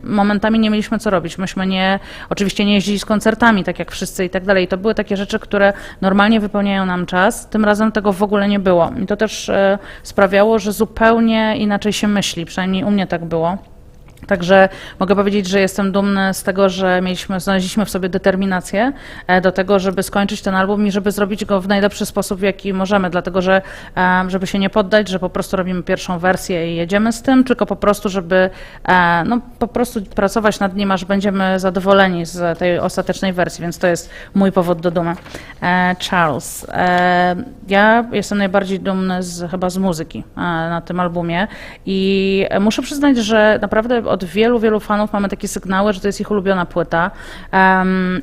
momentami nie mieliśmy co robić. Myśmy oczywiście nie jeździli z koncertami, tak jak wszyscy i tak dalej. To były takie rzeczy, które normalnie wypełniają nam czas. Tym razem tego w ogóle nie było. I to też sprawiało, że zupełnie inaczej się myśli. Przynajmniej u mnie tak było. Także mogę powiedzieć, że jestem dumny z tego, że znaleźliśmy w sobie determinację do tego, żeby skończyć ten album i żeby zrobić go w najlepszy sposób, w jaki możemy, dlatego że żeby się nie poddać, że po prostu robimy pierwszą wersję i jedziemy z tym, tylko po prostu, żeby po prostu pracować nad nim, aż będziemy zadowoleni z tej ostatecznej wersji, więc to jest mój powód do dumy. Charles, ja jestem najbardziej dumny chyba z muzyki na tym albumie i muszę przyznać, że naprawdę od wielu, wielu fanów mamy takie sygnały, że to jest ich ulubiona płyta.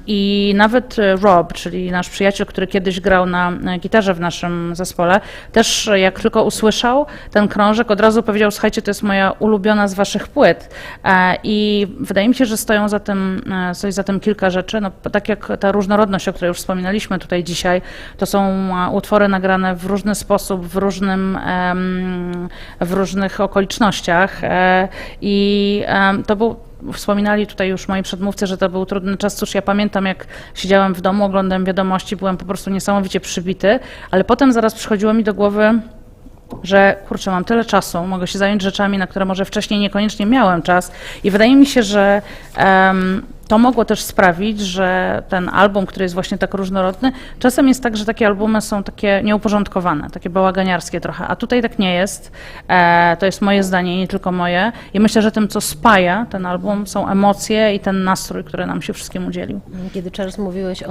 I nawet Rob, czyli nasz przyjaciel, który kiedyś grał na gitarze w naszym zespole, też jak tylko usłyszał ten krążek, od razu powiedział: słuchajcie, to jest moja ulubiona z waszych płyt. I wydaje mi się, że stoi za tym kilka rzeczy. No, tak jak ta różnorodność, o której już wspominaliśmy tutaj dzisiaj, to są utwory nagrane w różny sposób, w różnych okolicznościach. I wspominali tutaj już moi przedmówcy, że to był trudny czas. Cóż, ja pamiętam, jak siedziałem w domu, oglądałem wiadomości, byłem po prostu niesamowicie przybity, ale potem zaraz przychodziło mi do głowy, że kurczę, mam tyle czasu, mogę się zająć rzeczami, na które może wcześniej niekoniecznie miałem czas i wydaje mi się, że to mogło też sprawić, że ten album, który jest właśnie tak różnorodny, czasem jest tak, że takie albumy są takie nieuporządkowane, takie bałaganiarskie trochę, a tutaj tak nie jest. To jest moje zdanie, nie tylko moje. I myślę, że tym, co spaja ten album, są emocje i ten nastrój, który nam się wszystkim udzielił. Kiedy Charles mówiłeś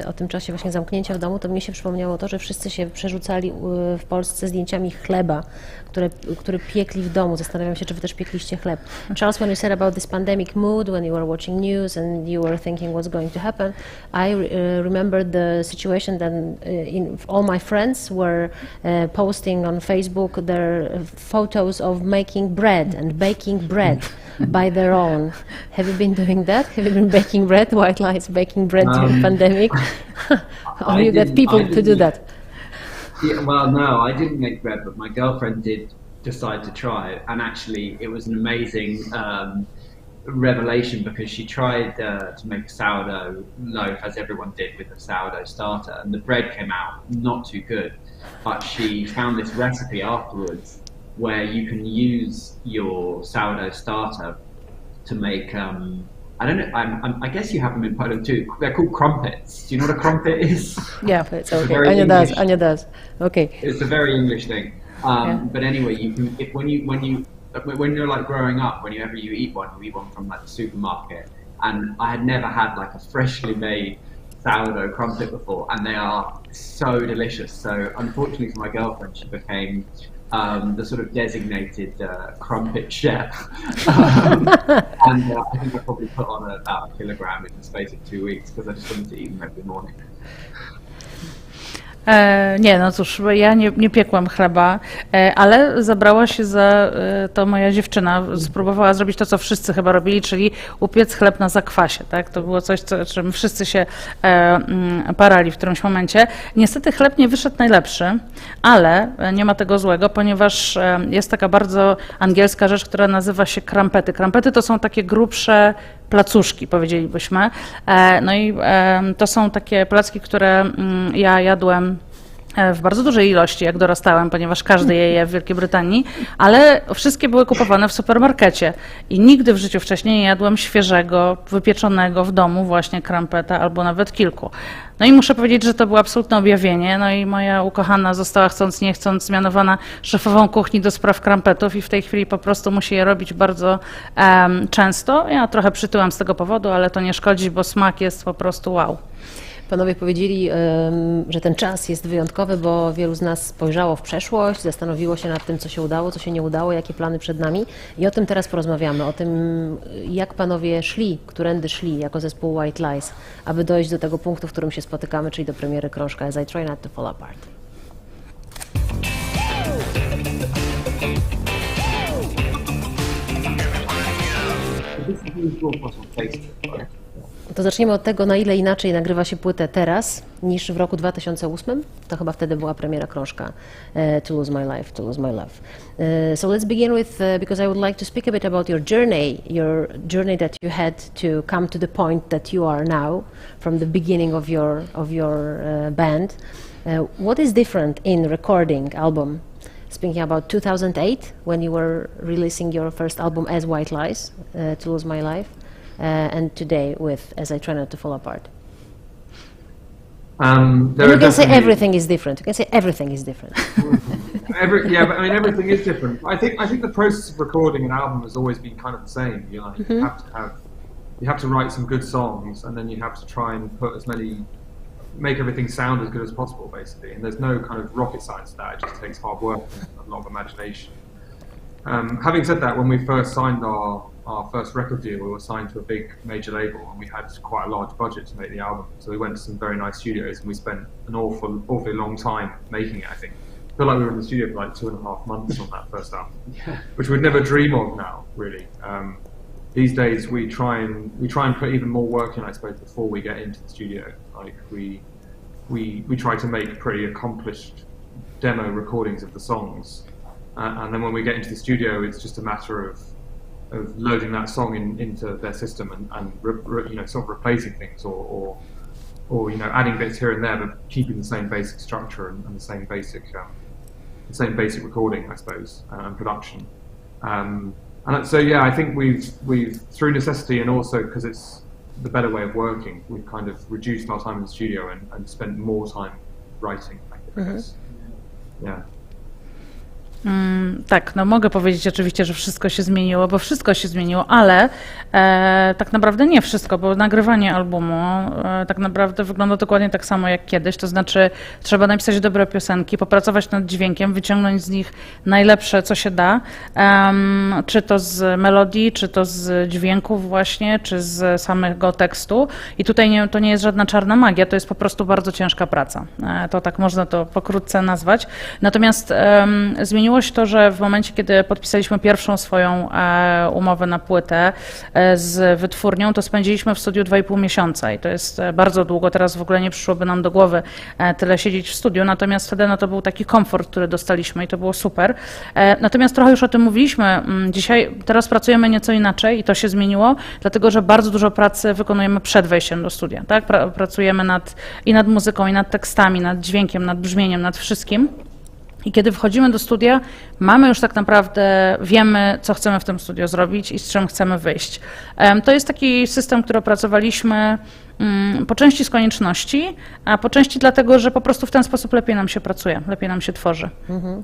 o tym czasie właśnie zamknięcia w domu, to mnie się przypomniało to, że wszyscy się przerzucali w Polsce zdjęciami chleba, które piekli w domu. Zastanawiam się, czy wy też piekliście chleb. Charles, when you said about this pandemic mood, when you were watching news and you were thinking what's going to happen, I remember the situation that all my friends were posting on Facebook their photos of making bread and baking bread by their own. Have you been doing that? Have you been baking bread? White Lies baking bread during pandemic? Or you get people to do that? Yeah, well, no, I didn't make bread, but my girlfriend did decide to try it, and actually it was an amazing revelation because she tried to make a sourdough loaf, as everyone did with a sourdough starter, and the bread came out not too good, but she found this recipe afterwards where you can use your sourdough starter to make I don't know. I guess you have them in Poland too. They're called crumpets. Do you know what a crumpet is? Yeah, it's okay. Anya does. Okay. It's a very English thing. But anyway, you can when you're like growing up, whenever you eat one from like the supermarket. And I had never had like a freshly made sourdough crumpet before, and they are so delicious. So unfortunately for my girlfriend, she became the sort of designated crumpet chef. And I think I probably put on about a kilogram in the space of 2 weeks because I just wanted to eat them every morning. Nie, no cóż, ja nie piekłam chleba, ale zabrała się za to moja dziewczyna. Spróbowała zrobić to, co wszyscy chyba robili, czyli upiec chleb na zakwasie. Tak? To było coś, czym wszyscy się parali w którymś momencie. Niestety chleb nie wyszedł najlepszy, ale nie ma tego złego, ponieważ jest taka bardzo angielska rzecz, która nazywa się krampety. Krampety to są takie grubsze placuszki, powiedzielibyśmy. No i to są takie placki, które ja jadłem w bardzo dużej ilości, jak dorastałem, ponieważ każdy je je w Wielkiej Brytanii, ale wszystkie były kupowane w supermarkecie i nigdy w życiu wcześniej nie jadłem świeżego, wypieczonego w domu właśnie krampeta albo nawet kilku. No i muszę powiedzieć, że to było absolutne objawienie. No i moja ukochana została chcąc nie chcąc mianowana szefową kuchni do spraw krampetów i w tej chwili po prostu musi je robić bardzo często. Ja trochę przytyłam z tego powodu, ale to nie szkodzi, bo smak jest po prostu wow. Panowie powiedzieli, że ten czas jest wyjątkowy, bo wielu z nas spojrzało w przeszłość, zastanowiło się nad tym, co się udało, co się nie udało, jakie plany przed nami. I o tym teraz porozmawiamy, o tym, jak panowie szli, którędy szli jako zespół White Lies, aby dojść do tego punktu, w którym się spotykamy, czyli do premiery krążka As I Try Not to Fall Apart. To zaczniemy od tego, na ile inaczej nagrywa się płytę teraz niż w roku 2008. To chyba wtedy była premiera krążka To Lose My Life, To Lose My Love. So let's begin with, because I would like to speak a bit about your journey that you had to come to the point that you are now, from the beginning of your band. What is different in recording album? Speaking about 2008, when you were releasing your first album as White Lies, To Lose My Life. And today with As I Try Not to Fall Apart. You can say everything is different. You can say everything is different. Yeah, but I mean everything is different. I think the process of recording an album has always been kind of the same. You have to write some good songs, and then you have to try and make everything sound as good as possible, basically. And there's no kind of rocket science to that. It just takes hard work and a lot of imagination. Having said that, when we first signed our first record deal, we were signed to a big major label, and we had quite a large budget to make the album. So we went to some very nice studios, and we spent an awfully long time making it, I think. I feel like we were in the studio for like 2.5 months on that first album, which we'd never dream of now, really. These days we try and put even more work in, I suppose, before we get into the studio. Like we try to make pretty accomplished demo recordings of the songs, and then when we get into the studio, it's just a matter of loading that song into their system and sort of replacing things or adding bits here and there, but keeping the same basic structure and the same basic recording, I suppose, and production. And so yeah, I think we've through necessity and also because it's the better way of working, we've kind of reduced our time in the studio and spent more time writing, I guess. Yeah. Tak, no mogę powiedzieć oczywiście, że wszystko się zmieniło, bo wszystko się zmieniło, ale tak naprawdę nie wszystko, bo nagrywanie albumu tak naprawdę wygląda dokładnie tak samo jak kiedyś, to znaczy trzeba napisać dobre piosenki, popracować nad dźwiękiem, wyciągnąć z nich najlepsze, co się da, czy to z melodii, czy to z dźwięków właśnie, czy z samego tekstu i tutaj to nie jest żadna czarna magia, to jest po prostu bardzo ciężka praca, to tak można to pokrótce nazwać, natomiast zmieniło się to, że w momencie, kiedy podpisaliśmy pierwszą swoją umowę na płytę z wytwórnią, to spędziliśmy w studiu 2,5 miesiąca i to jest bardzo długo. Teraz w ogóle nie przyszłoby nam do głowy tyle siedzieć w studiu, natomiast wtedy to był taki komfort, który dostaliśmy i to było super. Natomiast trochę już o tym mówiliśmy. Teraz pracujemy nieco inaczej i to się zmieniło, dlatego że bardzo dużo pracy wykonujemy przed wejściem do studia. Tak? Pracujemy nad muzyką, i nad tekstami, nad dźwiękiem, nad brzmieniem, nad wszystkim. I kiedy wchodzimy do studia, mamy już tak naprawdę, wiemy, co chcemy w tym studio zrobić i z czym chcemy wyjść. To jest taki system, który opracowaliśmy Po części z konieczności, a po części dlatego, że po prostu w ten sposób lepiej nam się pracuje, lepiej nam się tworzy.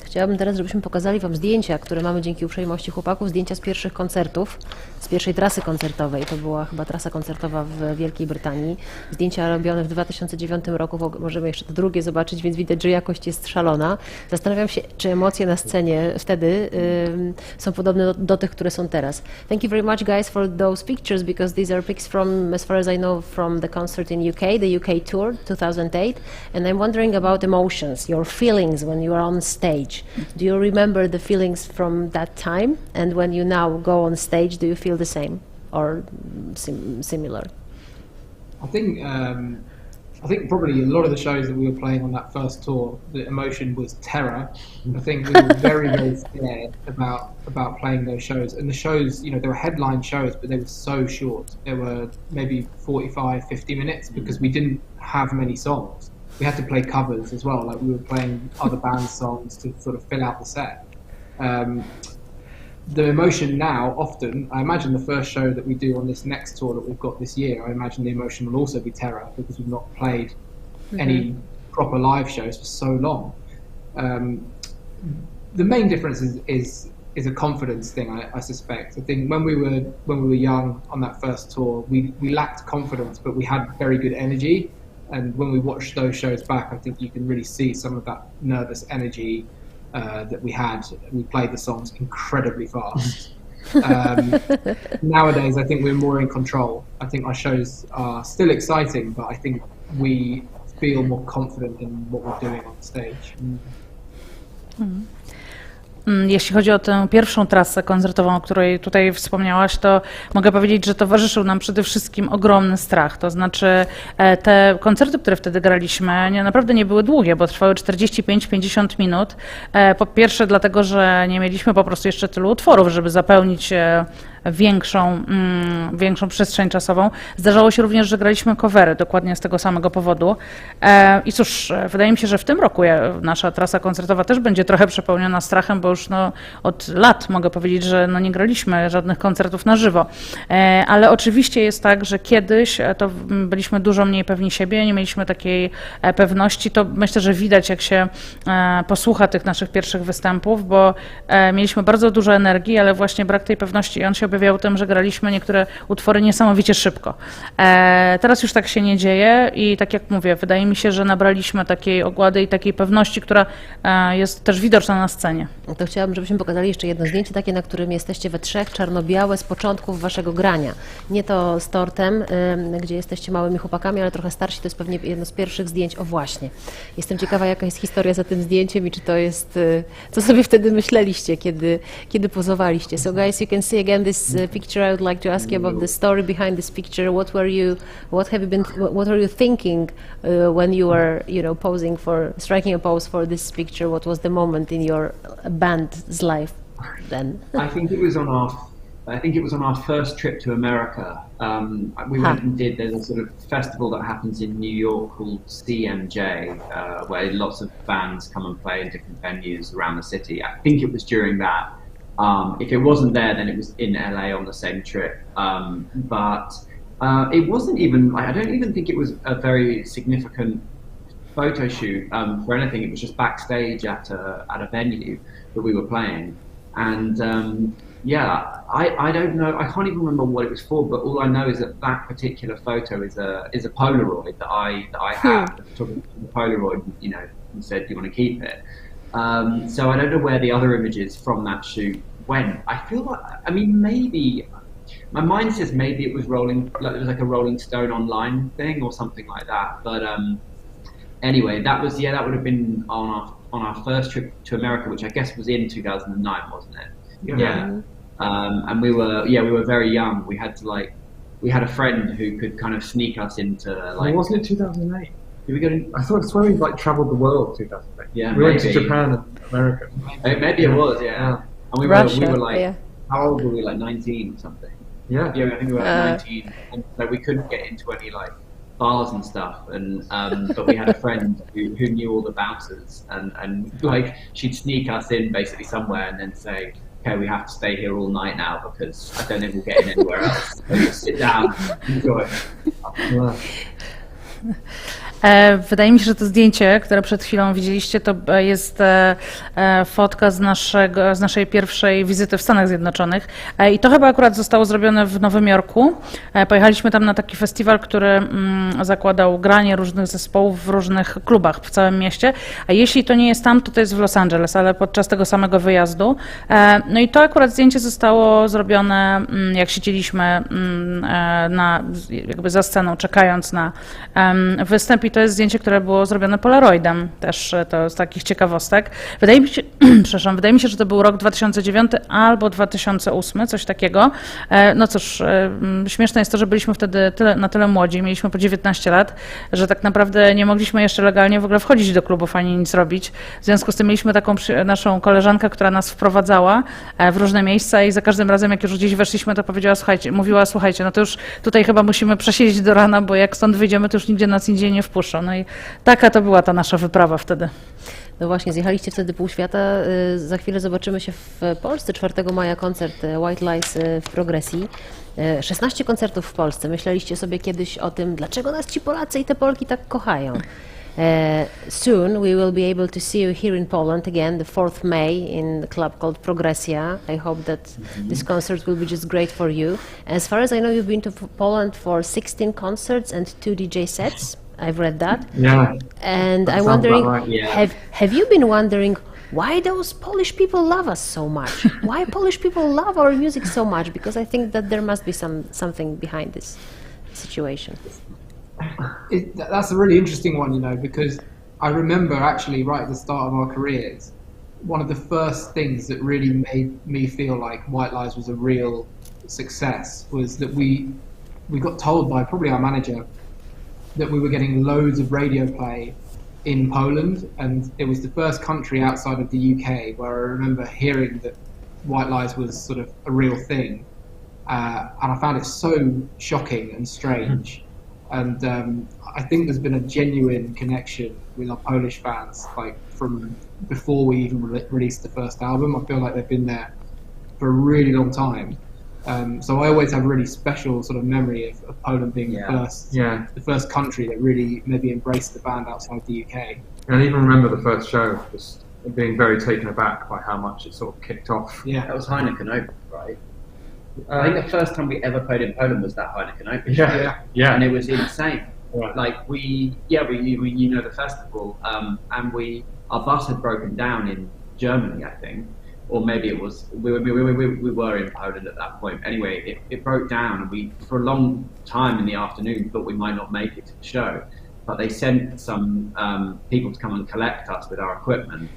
Chciałabym teraz, żebyśmy pokazali Wam zdjęcia, które mamy dzięki uprzejmości chłopaków, zdjęcia z pierwszych koncertów, z pierwszej trasy koncertowej. To była chyba trasa koncertowa w Wielkiej Brytanii. Zdjęcia robione w 2009 roku, możemy jeszcze to drugie zobaczyć, więc widać, że jakość jest szalona. Zastanawiam się, czy emocje na scenie wtedy są podobne do tych, które są teraz. Thank you very much, guys, for those pictures, because these are pics from, as far as I know, from the concert in UK, the UK tour 2008, and I'm wondering about emotions, your feelings when you are on stage. Do you remember the feelings from that time, and when you now go on stage, do you feel the same or similar? I think probably a lot of the shows that we were playing on that first tour, the emotion was terror. I think we were very, very scared about playing those shows. And the shows, you know, they were headline shows, but they were so short. They were maybe 45, 50 minutes because we didn't have many songs. We had to play covers as well, like we were playing other bands' songs to sort of fill out the set. The emotion now, often, I imagine the first show that we do on this next tour that we've got this year, I imagine the emotion will also be terror because we've not played any proper live shows for so long. The main difference is a confidence thing, I suspect. I think when we were young on that first tour, we lacked confidence, but we had very good energy. And when we watch those shows back, I think you can really see some of that nervous energy that we had. We played the songs incredibly fast. Nowadays, I think we're more in control. I think our shows are still exciting, but I think we feel more confident in what we're doing on stage. Jeśli chodzi o tę pierwszą trasę koncertową, o której tutaj wspomniałaś, to mogę powiedzieć, że towarzyszył nam przede wszystkim ogromny strach. To znaczy te koncerty, które wtedy graliśmy, naprawdę nie były długie, bo trwały 45-50 minut. Po pierwsze dlatego, że nie mieliśmy po prostu jeszcze tylu utworów, żeby zapełnić większą przestrzeń czasową. Zdarzało się również, że graliśmy covery dokładnie z tego samego powodu. I cóż, wydaje mi się, że w tym roku nasza trasa koncertowa też będzie trochę przepełniona strachem, bo już od lat mogę powiedzieć, że nie graliśmy żadnych koncertów na żywo. Ale oczywiście jest tak, że kiedyś to byliśmy dużo mniej pewni siebie, nie mieliśmy takiej pewności. To myślę, że widać, jak się posłucha tych naszych pierwszych występów, bo mieliśmy bardzo dużo energii, ale właśnie brak tej pewności i on się objawiał tym, że graliśmy niektóre utwory niesamowicie szybko. Teraz już tak się nie dzieje i tak jak mówię, wydaje mi się, że nabraliśmy takiej ogłady i takiej pewności, która jest też widoczna na scenie. To chciałabym, żebyśmy pokazali jeszcze jedno zdjęcie, takie, na którym jesteście we trzech, czarno-białe, z początków waszego grania. Nie to z tortem, gdzie jesteście małymi chłopakami, ale trochę starsi, to jest pewnie jedno z pierwszych zdjęć. O właśnie. Jestem ciekawa, jaka jest historia za tym zdjęciem i czy to jest, co sobie wtedy myśleliście, kiedy pozowaliście. So guys, you can see again this picture. I would like to ask you about the story behind this picture. What were you thinking when you were, posing striking a pose for this picture? What was the moment in your band's life then? I think it was on our first trip to America. We went and there's a sort of festival that happens in New York called CMJ, where lots of bands come and play in different venues around the city. I think it was during that. If it wasn't there, then it was in LA on the same trip. But it wasn't even, I don't even think it was a very significant photo shoot for anything. It was just backstage at a venue that we were playing. And I don't know, I can't even remember what it was for, but all I know is that particular photo is a Polaroid that I had. I took the Polaroid, and said, do you want to keep it? So I don't know where the other images from that shoot went. I feel like, maybe, my mind says maybe it was like a Rolling Stone online thing or something like that. But anyway, that would have been on our first trip to America, which I guess was in 2009, wasn't it? Yeah. And we were very young. We had a friend who could kind of sneak us into wasn't it 2008? Did we go to, I thought it's where we traveled the world. 2008. Yeah, we went to Japan and America. Maybe it was, yeah. And we were how old were we? Like 19 or something. Yeah. Yeah, I think we were like 19, and so we couldn't get into any bars and stuff. And but we had a friend who knew all the bouncers, and she'd sneak us in basically somewhere, and then say, okay, we have to stay here all night now because I don't think we'll get in anywhere else. So you sit down, enjoy. Wydaje mi się, że to zdjęcie, które przed chwilą widzieliście, to jest fotka z naszej pierwszej wizyty w Stanach Zjednoczonych. I to chyba akurat zostało zrobione w Nowym Jorku. Pojechaliśmy tam na taki festiwal, który zakładał granie różnych zespołów w różnych klubach w całym mieście. A jeśli to nie jest tam, to jest w Los Angeles, ale podczas tego samego wyjazdu. No i to akurat zdjęcie zostało zrobione, jak siedzieliśmy jakby za sceną, czekając na występ. I to jest zdjęcie, które było zrobione polaroidem, też to z takich ciekawostek. Wydaje mi się, że to był rok 2009 albo 2008, coś takiego. No cóż, śmieszne jest to, że byliśmy wtedy na tyle młodzi, mieliśmy po 19 lat, że tak naprawdę nie mogliśmy jeszcze legalnie w ogóle wchodzić do klubów ani nic robić. W związku z tym mieliśmy taką naszą koleżankę, która nas wprowadzała w różne miejsca i za każdym razem, jak już gdzieś weszliśmy, to mówiła, słuchajcie, no to już tutaj chyba musimy przesiedzieć do rana, bo jak stąd wyjdziemy, to już nigdzie nas indziej nie wpuszczą. No i taka to była ta nasza wyprawa wtedy. No właśnie, zjechaliście wtedy pół świata. Za chwilę zobaczymy się w Polsce. 4 maja koncert White Lies w Progresji. 16 koncertów w Polsce. Myśleliście sobie kiedyś o tym, dlaczego nas ci Polacy i te Polki tak kochają? Soon we will be able to see you here in Poland again, the 4th May in the club called Progresja. I hope that this concert will be just great for you. As far as I know, you've been to Poland for 16 concerts and 2 DJ sets. I've read that. Yeah. And That I'm sounds wondering, about right. Yeah. have you been wondering why those Polish people love us so much? Why Polish people love our music so much? Because I think that there must be something behind this situation. That's a really interesting one, you know, because I remember actually right at the start of our careers, one of the first things that really made me feel like White Lies was a real success was that we got told by probably our manager that we were getting loads of radio play in Poland, and it was the first country outside of the UK where I remember hearing that White Lies was sort of a real thing, and I found it so shocking and strange. And I think there's been a genuine connection with our Polish fans, like from before we even released the first album. I feel like they've been there for a really long time. So I always have a really special sort of memory of Poland being the first country that really maybe embraced the band outside the UK. And I even remember the first show, just being very taken aback by how much it sort of kicked off. Yeah, That was Heineken Open, right? I think the first time we ever played in Poland was that Heineken Open. Yeah. And it was insane. Right. Like we you know the festival, and our bus had broken down in Germany, I think, or maybe it was we were in Poland at that point. Anyway, it broke down, and we for a long time in the afternoon thought we might not make it to the show, but they sent some people to come and collect us with our equipment.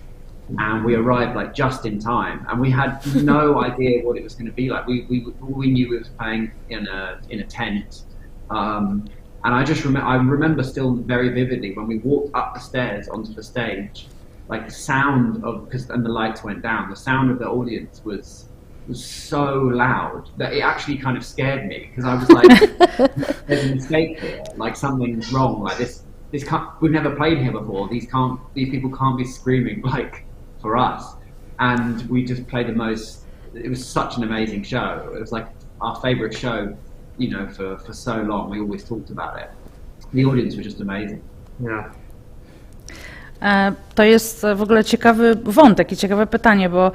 And we arrived like just in time, and we had no idea what it was going to be like. We knew we was playing in a tent, and I remember still very vividly when we walked up the stairs onto the stage, like the sound of and the lights went down. The sound of the audience was so loud that it actually kind of scared me, because I was like, "There's a mistake here. Like something's wrong. Like this can't. We've never played here before. These people can't be screaming like." For us, and we just played it was such an amazing show. It was like our favorite show, you know, for so long. We always talked about it. The audience was just amazing. Yeah. To jest w ogóle ciekawy wątek i ciekawe pytanie, bo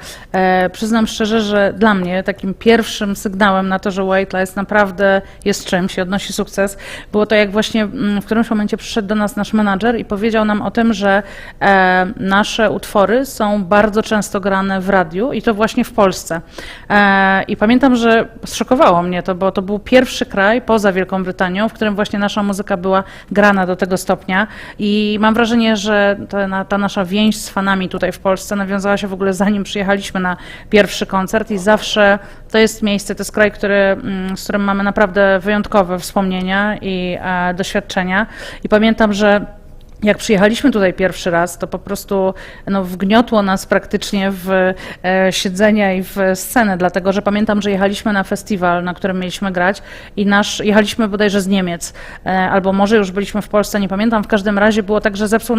przyznam szczerze, że dla mnie takim pierwszym sygnałem na to, że White Lies naprawdę jest czymś i odnosi sukces, było to, jak właśnie w którymś momencie przyszedł do nas nasz menadżer i powiedział nam o tym, że nasze utwory są bardzo często grane w radiu i to właśnie w Polsce. I pamiętam, że zszokowało mnie to, bo to był pierwszy kraj poza Wielką Brytanią, w którym właśnie nasza muzyka była grana do tego stopnia i mam wrażenie, że ta nasza więź z fanami tutaj w Polsce nawiązała się w ogóle zanim przyjechaliśmy na pierwszy koncert i zawsze to jest miejsce, to jest kraj, z którym mamy naprawdę wyjątkowe wspomnienia i doświadczenia. I pamiętam, że jak przyjechaliśmy tutaj pierwszy raz, to po prostu wgniotło nas praktycznie w siedzenia i w scenę, dlatego że pamiętam, że jechaliśmy na festiwal, na którym mieliśmy grać i jechaliśmy bodajże z Niemiec, albo może już byliśmy w Polsce, nie pamiętam. W każdym razie było tak, że zepsuł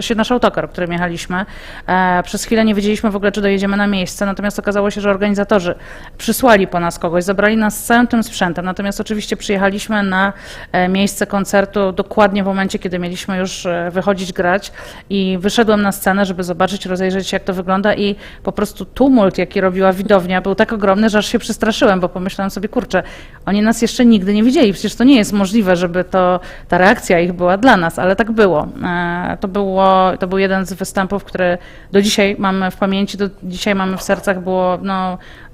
się nasz autokar, którym jechaliśmy. Przez chwilę nie wiedzieliśmy w ogóle, czy dojedziemy na miejsce, natomiast okazało się, że organizatorzy przysłali po nas kogoś, zabrali nas z całym tym sprzętem, natomiast oczywiście przyjechaliśmy na miejsce koncertu dokładnie w momencie, kiedy mieliśmy już wychodzić grać i wyszedłem na scenę, żeby zobaczyć, rozejrzeć się, jak to wygląda i po prostu tumult, jaki robiła widownia, był tak ogromny, że aż się przestraszyłem, bo pomyślałem sobie, kurczę, oni nas jeszcze nigdy nie widzieli, przecież to nie jest możliwe, żeby ta reakcja ich była dla nas, ale tak było. To był jeden z występów, który do dzisiaj mamy w pamięci, do dzisiaj mamy w sercach, było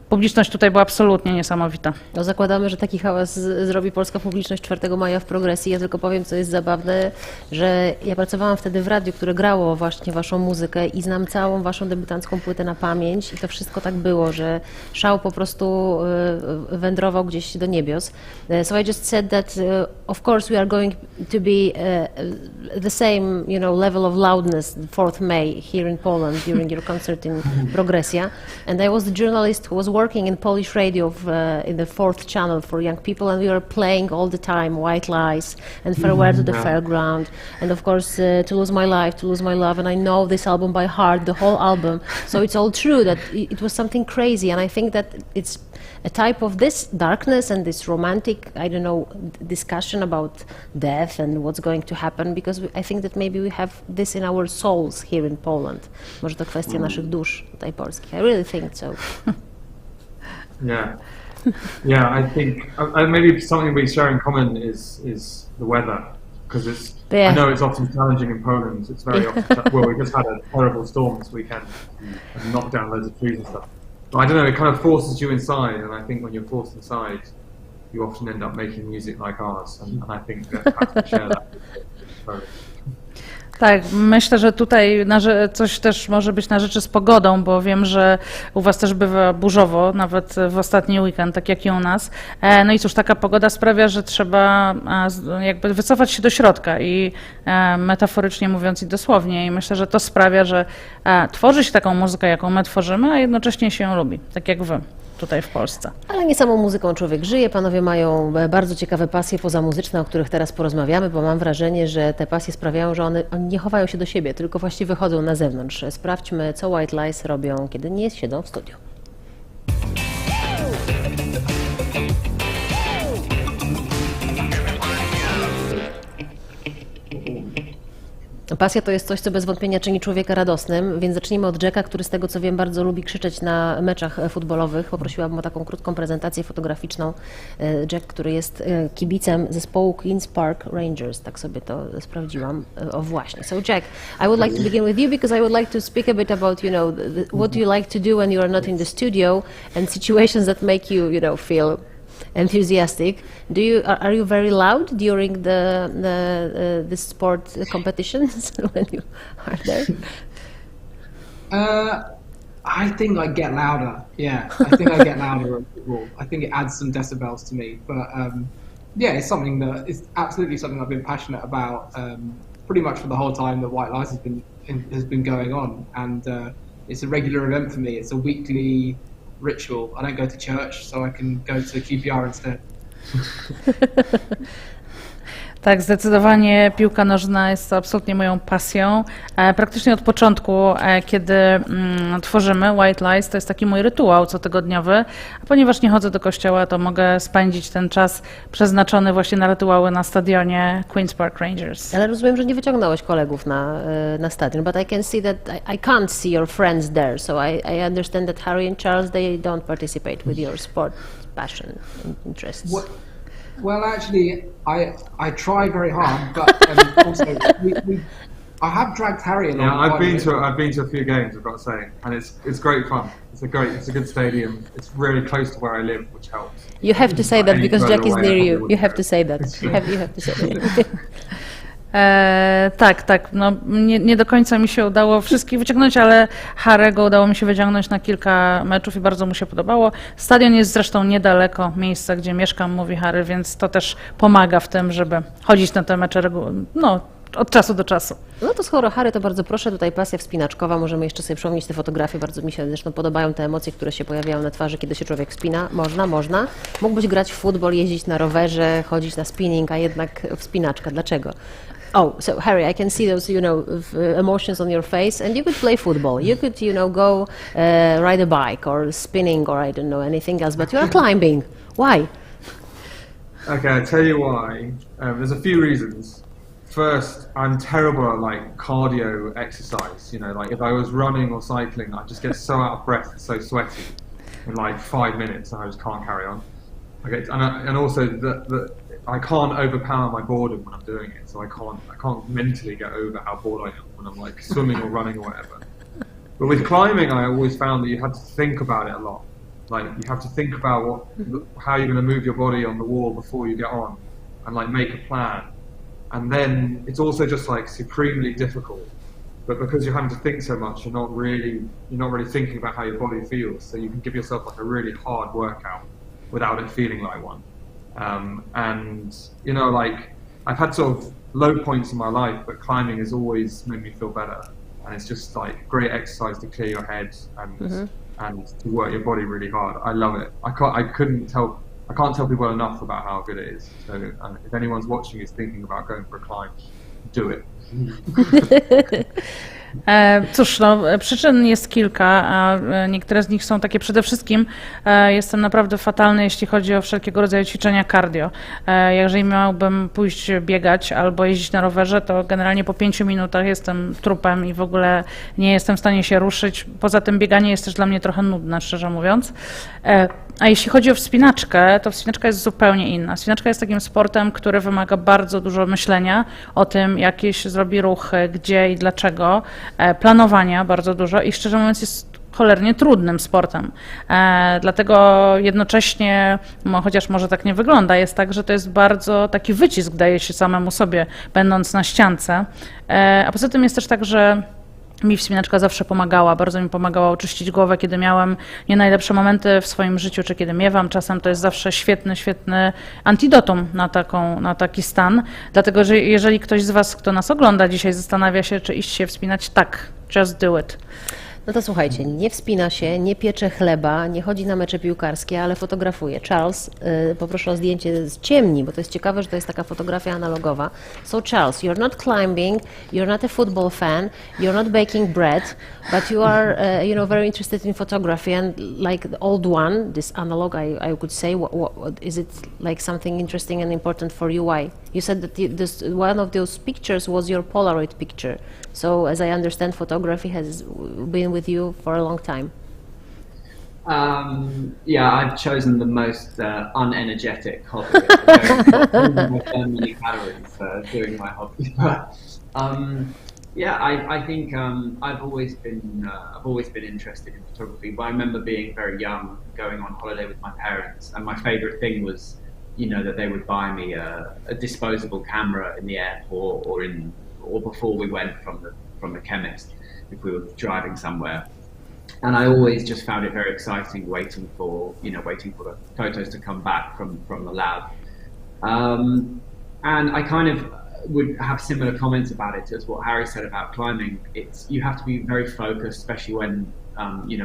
publiczność tutaj była absolutnie niesamowita. No zakładamy, że taki hałas zrobi polska publiczność 4 maja w Progresji. Ja tylko powiem, co jest zabawne, że ja pracowałam wtedy w radiu, które grało właśnie waszą muzykę i znam całą waszą debiutancką płytę na pamięć i to wszystko tak było, że szał po prostu wędrował gdzieś do niebios. So I just said that of course we are going to be the same, level of loudness 4th May here in Poland during your concert in Progresja. And I was the journalist who was working in Polish radio in the 4th channel for young people, and we were playing all the time White Lies and Farewell to the Fairground, and of course To Lose My Life, To Lose My Love, and I know this album by heart, the whole album. So it's all true that it was something crazy, and I think that it's a type of this darkness and this romantic, I don't know, discussion about death and what's going to happen, because I think that maybe we have this in our souls here in Poland. Może to kwestia naszych dusz tutaj polskich. I really think so. Yeah, I think maybe something we share in common is the weather, because I know it's often challenging in Poland. It's very often we just had a terrible storm this weekend and knocked down loads of trees and stuff. But I don't know, it kind of forces you inside, and I think when you're forced inside, you often end up making music like ours, and I think that perhaps we share that. Tak, myślę, że tutaj coś też może być na rzeczy z pogodą, bo wiem, że u was też bywa burzowo, nawet w ostatni weekend, tak jak i u nas. No i cóż, taka pogoda sprawia, że trzeba jakby wycofać się do środka i metaforycznie mówiąc i dosłownie. I myślę, że to sprawia, że tworzy się taką muzykę, jaką my tworzymy, a jednocześnie się ją lubi, tak jak wy tutaj w Polsce. Ale nie samą muzyką człowiek żyje. Panowie mają bardzo ciekawe pasje pozamuzyczne, o których teraz porozmawiamy, bo mam wrażenie, że te pasje sprawiają, że oni nie chowają się do siebie, tylko właściwie wychodzą na zewnątrz. Sprawdźmy, co White Lies robią, kiedy nie siedzą w studiu. Pasja to jest coś, co bez wątpienia czyni człowieka radosnym, więc zacznijmy od Jacka, który z tego co wiem bardzo lubi krzyczeć na meczach futbolowych. Poprosiłabym o taką krótką prezentację fotograficzną. Jack, który jest kibicem zespołu Queen's Park Rangers, tak sobie to sprawdziłam. O właśnie. So Jack, I would like to begin with you because I would like to speak a bit about, what you like to do when you are not in the studio and situations that make you, feel enthusiastic. Are you very loud during the sport competitions when you are there? I think I get louder. Yeah, I think I get louder at football. I think it adds some decibels to me. But yeah, it's absolutely something I've been passionate about pretty much for the whole time that White Lies has been going on, and it's a regular event for me. It's a weekly ritual. I don't go to church, so I can go to QPR instead. Tak, zdecydowanie piłka nożna jest absolutnie moją pasją. Praktycznie od początku, kiedy tworzymy White Lies, to jest taki mój rytuał cotygodniowy, a ponieważ nie chodzę do kościoła, to mogę spędzić ten czas przeznaczony właśnie na rytuały na stadionie Queen's Park Rangers. Ale rozumiem, że nie wyciągnąłeś kolegów na stadion, but I can see that I can't see your friends there, so I understand that Harry and Charles, they don't participate with your sport passion and interests. Well, actually, I try very hard, but also I have dragged Harry along. Yeah, I've been to a few games, I've got to say, and it's great fun. It's a good stadium. It's really close to where I live, which helps. You have to say that because Jack is near you. You have to say that. You have to say that. Tak, no nie do końca mi się udało wszystkich wyciągnąć, ale Harego udało mi się wyciągnąć na kilka meczów i bardzo mu się podobało. Stadion jest zresztą niedaleko miejsca, gdzie mieszkam, mówi Harry, więc to też pomaga w tym, żeby chodzić na te mecze od czasu do czasu. No to skoro Harry, to bardzo proszę, tutaj pasja wspinaczkowa, możemy jeszcze sobie przypomnieć te fotografie, bardzo mi się zresztą podobają te emocje, które się pojawiają na twarzy, kiedy się człowiek wspina. Można. Mógłbyś grać w futbol, jeździć na rowerze, chodzić na spinning, a jednak wspinaczka. Dlaczego? Oh, so Harry, I can see those, emotions on your face, and you could play football. You could, go ride a bike or spinning or I don't know, anything else, but you are climbing. Why? Okay, I'll tell you why. There's a few reasons. First, I'm terrible at like cardio exercise. Like if I was running or cycling, I just get so out of breath and so sweaty in like 5 minutes, and I just can't carry on. Okay, and also I can't overpower my boredom when I'm doing it, so I can't mentally get over how bored I am when I'm like swimming or running or whatever. But with climbing, I always found that you had to think about it a lot. Like you have to think about how you're going to move your body on the wall before you get on, and like make a plan. And then it's also just like supremely difficult. But because you're having to think so much, you're not really thinking about how your body feels. So you can give yourself like a really hard workout without it feeling like one. And like I've had sort of low points in my life, but climbing has always made me feel better. And it's just like great exercise to clear your head and to work your body really hard. I love it. I can't tell people enough about how good it is. So if anyone's watching is thinking about going for a climb, do it. Cóż, przyczyn jest kilka, a niektóre z nich są takie przede wszystkim jestem naprawdę fatalny, jeśli chodzi o wszelkiego rodzaju ćwiczenia cardio. Jeżeli miałbym pójść biegać albo jeździć na rowerze, to generalnie po 5 minutach jestem trupem i w ogóle nie jestem w stanie się ruszyć. Poza tym bieganie jest też dla mnie trochę nudne, szczerze mówiąc. A jeśli chodzi o wspinaczkę, to wspinaczka jest zupełnie inna. Wspinaczka jest takim sportem, który wymaga bardzo dużo myślenia o tym, jakie się zrobi ruchy, gdzie i dlaczego, planowania bardzo dużo i szczerze mówiąc jest cholernie trudnym sportem. Dlatego jednocześnie, chociaż może tak nie wygląda, jest tak, że to jest bardzo taki wycisk daje się samemu sobie, będąc na ściance. A poza tym jest też tak, że mi wspinaczka zawsze pomagała, bardzo mi pomagała oczyścić głowę, kiedy miałem nie najlepsze momenty w swoim życiu, czy kiedy miewam. Czasem to jest zawsze świetny antidotum na taki stan. Dlatego, że jeżeli ktoś z Was, kto nas ogląda dzisiaj, zastanawia się, czy iść się wspinać, tak, just do it. No to słuchajcie, nie wspina się, nie piecze chleba, nie chodzi na mecze piłkarskie, ale fotografuje. Charles, poproszę o zdjęcie z ciemni, bo to jest ciekawe, że to jest taka fotografia analogowa. So Charles, you're not climbing, you're not a football fan, you're not baking bread, but you are, very interested in photography and like the old one, this analog, I could say, what is it like something interesting and important for you? Why? You said that one of those pictures was your Polaroid picture. So, as I understand, photography has been with you for a long time. Yeah, I've chosen the most unenergetic hobby. I burn many calories doing my hobby. But I think I've always been interested in photography. But I remember being very young, going on holiday with my parents, and my favourite thing was, that they would buy me a disposable camera in the airport or before we went from the chemist if we were driving somewhere. And I always just found it very exciting waiting for the photos to come back from the lab. And I kind of would have similar comments about it as what Harry said about climbing. You have to be very focused, especially when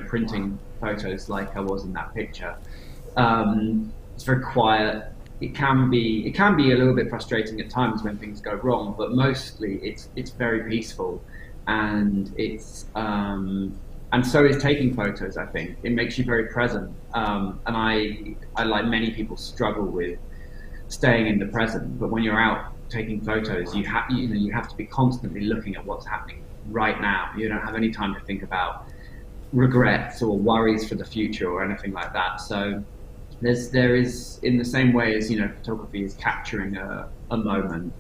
printing photos like I was in that picture. It's very quiet. It can be a little bit frustrating at times when things go wrong, but mostly it's very peaceful, and and so is taking photos. I think it makes you very present, and I like many people struggle with staying in the present. But when you're out taking photos, you have to be constantly looking at what's happening right now. You don't have any time to think about regrets or worries for the future or anything like that. So there is, in the same way as photography is capturing a moment,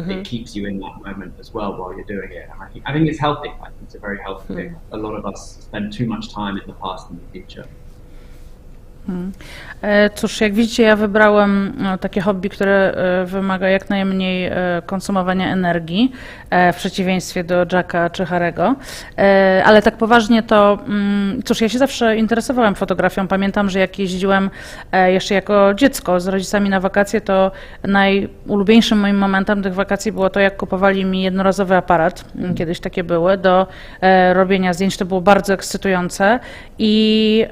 it keeps you in that moment as well while you're doing it. And I think it's healthy. I think it's a very healthy thing. A lot of us spend too much time in the past and the future. Cóż, jak widzicie, ja wybrałem takie hobby, które wymaga jak najmniej konsumowania energii, w przeciwieństwie do Jacka czy Harry'ego. Ale tak poważnie to, cóż, ja się zawsze interesowałem fotografią. Pamiętam, że jak jeździłem jeszcze jako dziecko z rodzicami na wakacje, to najulubieńszym moim momentem tych wakacji było to, jak kupowali mi jednorazowy aparat, kiedyś takie były, do robienia zdjęć. To było bardzo ekscytujące i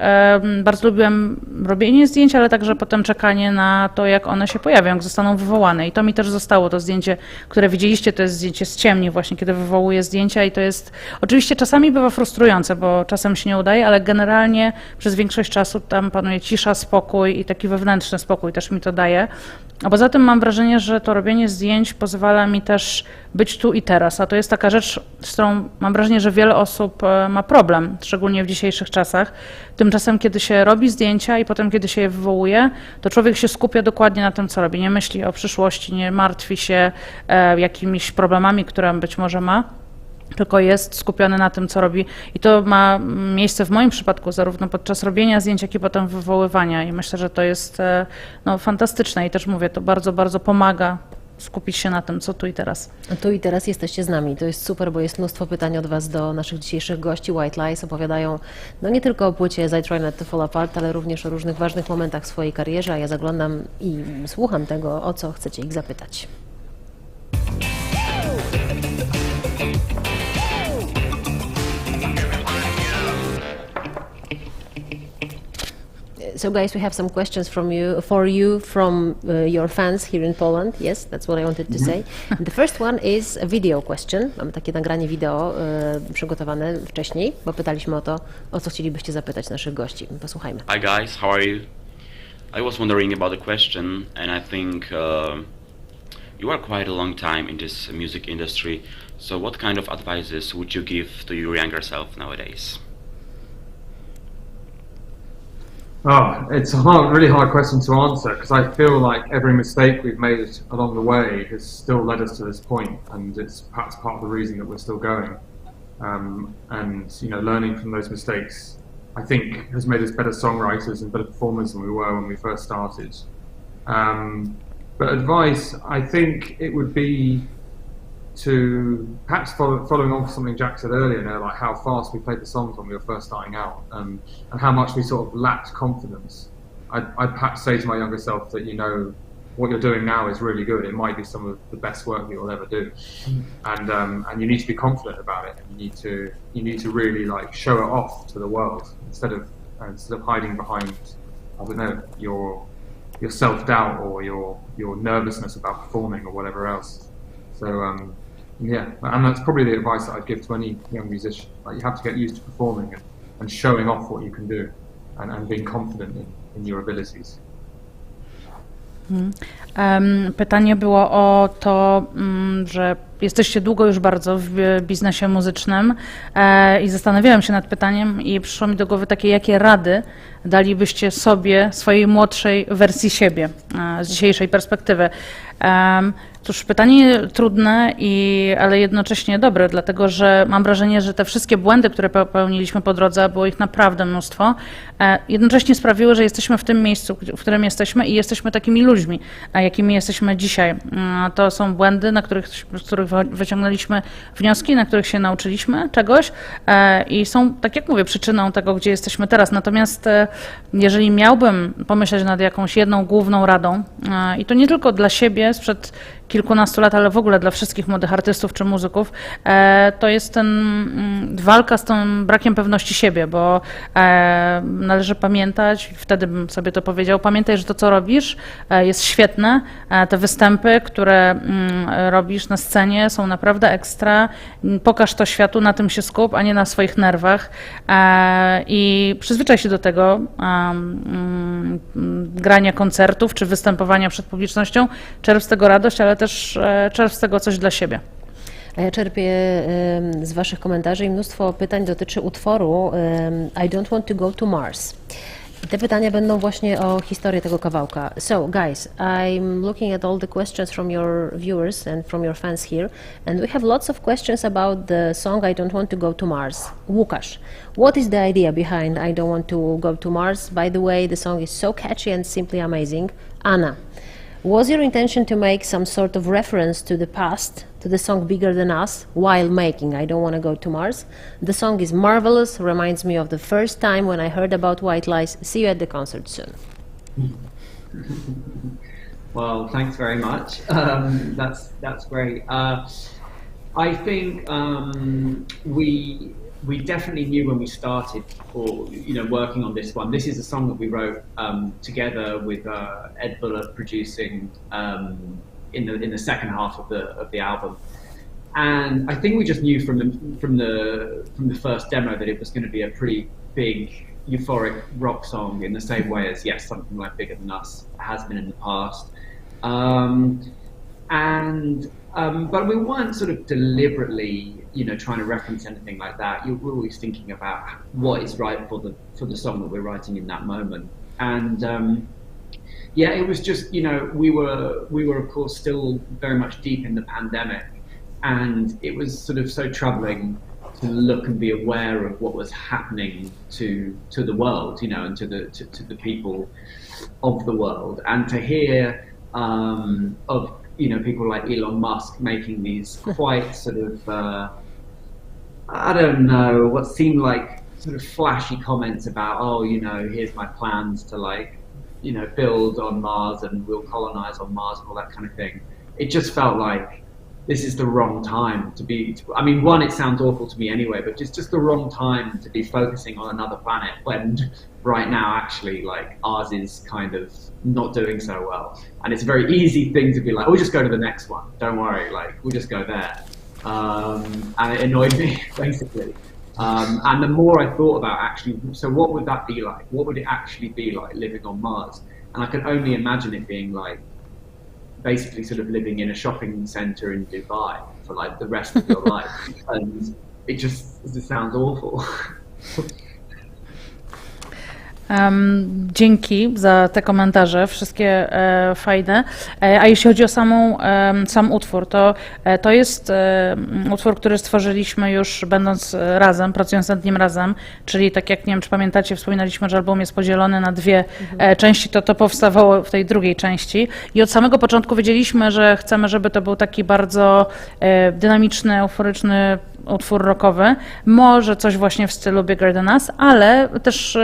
bardzo lubiłem robienie zdjęć, ale także potem czekanie na to, jak one się pojawią, jak zostaną wywołane. I to mi też zostało, to zdjęcie, które widzieliście, to jest zdjęcie z ciemni właśnie, kiedy wywołuję zdjęcia i to jest, oczywiście czasami bywa frustrujące, bo czasem się nie udaje, ale generalnie przez większość czasu tam panuje cisza, spokój i taki wewnętrzny spokój też mi to daje. A poza tym mam wrażenie, że to robienie zdjęć pozwala mi też być tu i teraz, a to jest taka rzecz, z którą mam wrażenie, że wiele osób ma problem, szczególnie w dzisiejszych czasach. Tymczasem, kiedy się robi zdjęcia i potem, kiedy się je wywołuje, to człowiek się skupia dokładnie na tym, co robi. Nie myśli o przyszłości, nie martwi się jakimiś problemami, które być może ma, tylko jest skupiony na tym, co robi. I to ma miejsce w moim przypadku zarówno podczas robienia zdjęć, jak i potem wywoływania. I myślę, że to jest fantastyczne i też mówię, to bardzo, bardzo pomaga skupić się na tym, co tu i teraz. Tu i teraz jesteście z nami. To jest super, bo jest mnóstwo pytań od Was do naszych dzisiejszych gości. White Lies opowiadają nie tylko o płycie I Try Not to Fall Apart, ale również o różnych ważnych momentach w swojej karierze, a ja zaglądam i słucham tego, o co chcecie ich zapytać. So guys, we have some questions for you from your fans here in Poland. Yes, that's what I wanted to say. The first one is a video question. Mamy takie nagranie wideo przygotowane wcześniej, bo pytaliśmy o to, o co chcielibyście zapytać naszych gości. Posłuchajmy. Hi guys, how are you? I was wondering about a question, and I think you are quite a long time in this music industry. So what kind of advices would you give to your younger self nowadays? Oh, it's a really hard question to answer because I feel like every mistake we've made along the way has still led us to this point, and it's perhaps part of the reason that we're still going. And learning from those mistakes, I think, has made us better songwriters and better performers than we were when we first started. But advice, I think it would be to perhaps following on from something Jack said earlier, like how fast we played the songs when we were first starting out, and how much we sort of lacked confidence. I'd perhaps say to my younger self that what you're doing now is really good. It might be some of the best work you'll ever do, and you need to be confident about it. You need to really show it off to the world instead of hiding behind, I don't know, your self-doubt or your nervousness about performing or whatever else. So yeah, and that's probably the advice that I'd give to any young musician. You have to get used to performing and showing off what you can do, and being confident in your abilities. Pytanie było o to, że jesteście długo już bardzo w biznesie muzycznym i zastanawiałam się nad pytaniem i przyszło mi do głowy takie, jakie rady dalibyście sobie, swojej młodszej wersji siebie z dzisiejszej perspektywy. Cóż, pytanie trudne, ale jednocześnie dobre, dlatego że mam wrażenie, że te wszystkie błędy, które popełniliśmy po drodze, a było ich naprawdę mnóstwo, jednocześnie sprawiły, że jesteśmy w tym miejscu, w którym jesteśmy i jesteśmy takimi ludźmi, jakimi jesteśmy dzisiaj. To są błędy, z których wyciągnęliśmy wnioski, na których się nauczyliśmy czegoś i są, tak jak mówię, przyczyną tego, gdzie jesteśmy teraz. Natomiast jeżeli miałbym pomyśleć nad jakąś jedną główną radą, i to nie tylko dla siebie sprzed kilkunastu lat, ale w ogóle dla wszystkich młodych artystów czy muzyków, to jest walka z tym brakiem pewności siebie, bo należy pamiętać, wtedy bym sobie to powiedział, pamiętaj, że to, co robisz, jest świetne, te występy, które robisz na scenie, są naprawdę ekstra, pokaż to światu, na tym się skup, a nie na swoich nerwach i przyzwyczaj się do tego grania koncertów czy występowania przed publicznością, czerp z tego radość, ale też czerp z tego coś dla siebie. A ja czerpię z Waszych komentarzy i mnóstwo pytań dotyczy utworu I Don't Want to Go to Mars. Te pytania będą właśnie o historię tego kawałka. So, guys, I'm looking at all the questions from your viewers and from your fans here, and we have lots of questions about the song I Don't Want to Go to Mars. Łukasz, what is the idea behind I Don't Want to Go to Mars? By the way, the song is so catchy and simply amazing. Anna, was your intention to make some sort of reference to the past, to the song Bigger Than Us, while making I Don't Want to Go to Mars? The song is marvelous, reminds me of the first time when I heard about White Lies. See you at the concert soon. Well, thanks very much. That's great. I think we definitely knew when we started, or working on this one. This is a song that we wrote together with Ed Buller producing in the second half of the album, and I think we just knew from the first demo that it was going to be a pretty big, euphoric rock song in the same way as something like Bigger Than Us has been in the past, but we weren't sort of deliberately trying to reference anything like that. We're always thinking about what is right for the song that we're writing in that moment. And it was just we were of course still very much deep in the pandemic, and it was sort of so troubling to look and be aware of what was happening to the world, and to the people of the world, and to hear of people like Elon Musk making these quite sort of I don't know, what seemed like sort of flashy comments about, here's my plans to build on Mars and we'll colonize on Mars and all that kind of thing. It just felt like this is the wrong time to be, I mean, one, it sounds awful to me anyway, but just the wrong time to be focusing on another planet when right now actually ours is kind of not doing so well. And it's a very easy thing to be like, we'll just go to the next one, don't worry, we'll just go there. And it annoyed me, basically. And the more I thought about actually, so what would that be like? What would it actually be like living on Mars? And I could only imagine it being like basically sort of living in a shopping center in Dubai for the rest of your life. And it sounds awful. Dzięki za te komentarze, wszystkie fajne. A jeśli chodzi o sam utwór, to jest utwór, który stworzyliśmy już będąc razem, pracując nad nim razem, czyli tak jak, nie wiem, czy pamiętacie, wspominaliśmy, że album jest podzielony na dwie części, to powstawało w tej drugiej części i od samego początku wiedzieliśmy, że chcemy, żeby to był taki bardzo dynamiczny, euforyczny utwór rockowy, może coś właśnie w stylu Bigger Than Us, ale też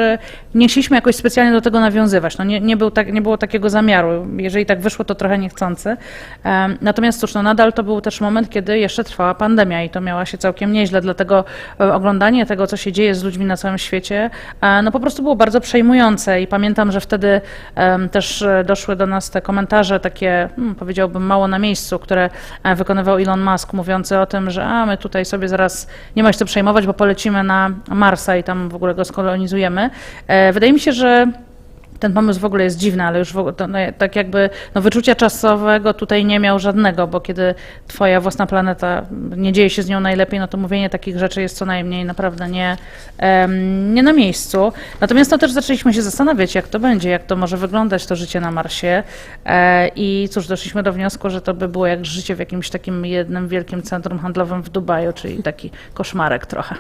nie chcieliśmy jakoś specjalnie do tego nawiązywać. Nie było takiego zamiaru. Jeżeli tak wyszło, to trochę niechcący. Natomiast cóż, nadal to był też moment, kiedy jeszcze trwała pandemia i to miała się całkiem nieźle, dlatego oglądanie tego, co się dzieje z ludźmi na całym świecie, po prostu było bardzo przejmujące i pamiętam, że wtedy też doszły do nas te komentarze takie, powiedziałbym, mało na miejscu, które wykonywał Elon Musk, mówiący o tym, że my tutaj sobie zaraz nie ma się co przejmować, bo polecimy na Marsa i tam w ogóle go skolonizujemy. Wydaje mi się, że ten pomysł w ogóle jest dziwny, ale już tak jakby wyczucia czasowego tutaj nie miał żadnego, bo kiedy twoja własna planeta nie dzieje się z nią najlepiej, to mówienie takich rzeczy jest co najmniej naprawdę nie na miejscu. Natomiast też zaczęliśmy się zastanawiać, jak to będzie, jak to może wyglądać to życie na Marsie i cóż, doszliśmy do wniosku, że to by było jak życie w jakimś takim jednym wielkim centrum handlowym w Dubaju, czyli taki koszmarek trochę.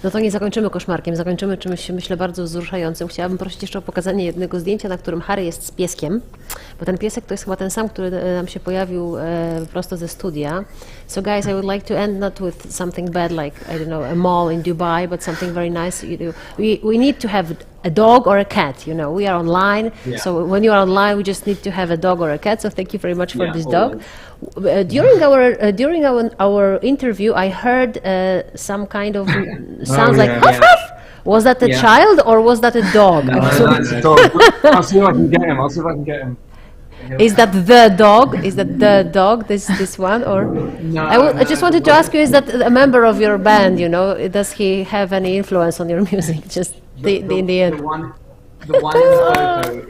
No to nie zakończymy koszmarkiem, zakończymy czymś, myślę, bardzo wzruszającym. Chciałabym prosić jeszcze o pokazanie jednego zdjęcia, na którym Harry jest z pieskiem, bo ten piesek to jest chyba ten sam, który nam się pojawił prosto ze studia. So guys, I would like to end not with something bad like, I don't know, a mall in Dubai, but something very nice. We need to have a dog or a cat, we are online, so when you are online, we just need to have a dog or a cat, so thank you very much for this dog. During our interview, I heard some kind of sounds like huff huff. Was that a child or was that a dog? That's a dog. I'll see if I can get him. Is that the dog? Is that the dog? This one or? No. I just wanted to ask you: is that a member of your band? Does he have any influence on your music? Just in the end. The one in the photo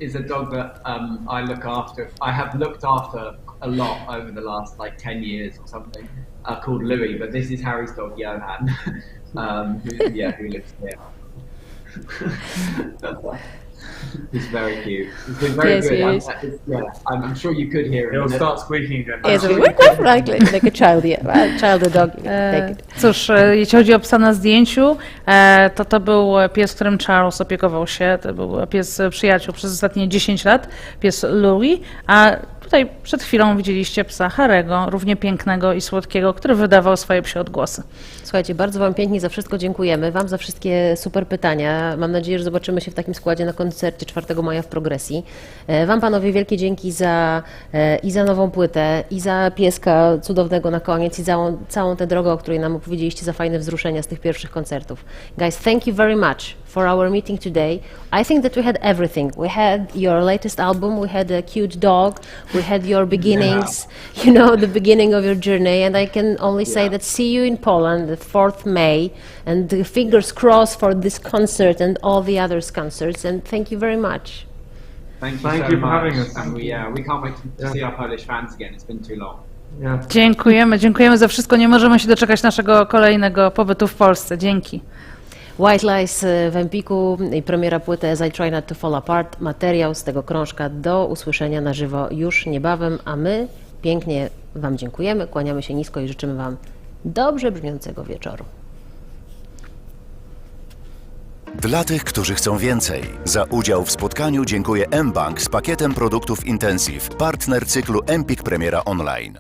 is a dog that I look after. I have looked after a lot over the last 10 years or something. Called Louis, but this is Harry's dog Johan, who lives here. He's very cute. He's been very Yes, good. he I'm, is. I'm sure you could hear him. He'll start squeaking again. Yes, like a child, yeah. Child, a dog. Take it. Cóż, jeśli chodzi o psa na zdjęciu, to był pies, którym Charles opiekował się. To był pies przyjaciół przez ostatnie 10 lat, pies Louis, a tutaj przed chwilą widzieliście psa Harego, równie pięknego i słodkiego, który wydawał swoje psie odgłosy. Słuchajcie, bardzo Wam pięknie za wszystko dziękujemy. Wam za wszystkie super pytania. Mam nadzieję, że zobaczymy się w takim składzie na koncercie 4 maja w Progresji. Wam panowie wielkie dzięki i za nową płytę, i za pieska cudownego na koniec, i za całą tę drogę, o której nam opowiedzieliście, za fajne wzruszenia z tych pierwszych koncertów. Guys, thank you very much for our meeting today. I think that we had everything. We had your latest album, we had a cute dog, we had your beginnings, you know, the beginning of your journey, and I can only say that see you in Poland the 4th May, and the fingers crossed for this concert and all the others concerts, and thank you very much. Thank you Thank so you for much. having us. And we can't wait to see our Polish fans again. It's been too long. Yeah. Dziękujemy za wszystko. Nie możemy się doczekać naszego kolejnego pobytu w Polsce. Dzięki. White Lies w Empiku i premiera płyty As I Try Not to Fall Apart. Materiał z tego krążka do usłyszenia na żywo już niebawem, a my pięknie Wam dziękujemy, kłaniamy się nisko i życzymy Wam dobrze brzmiącego wieczoru. Dla tych, którzy chcą więcej. Za udział w spotkaniu dziękuję mBank z pakietem produktów Intensive, partner cyklu Empik Premiera Online.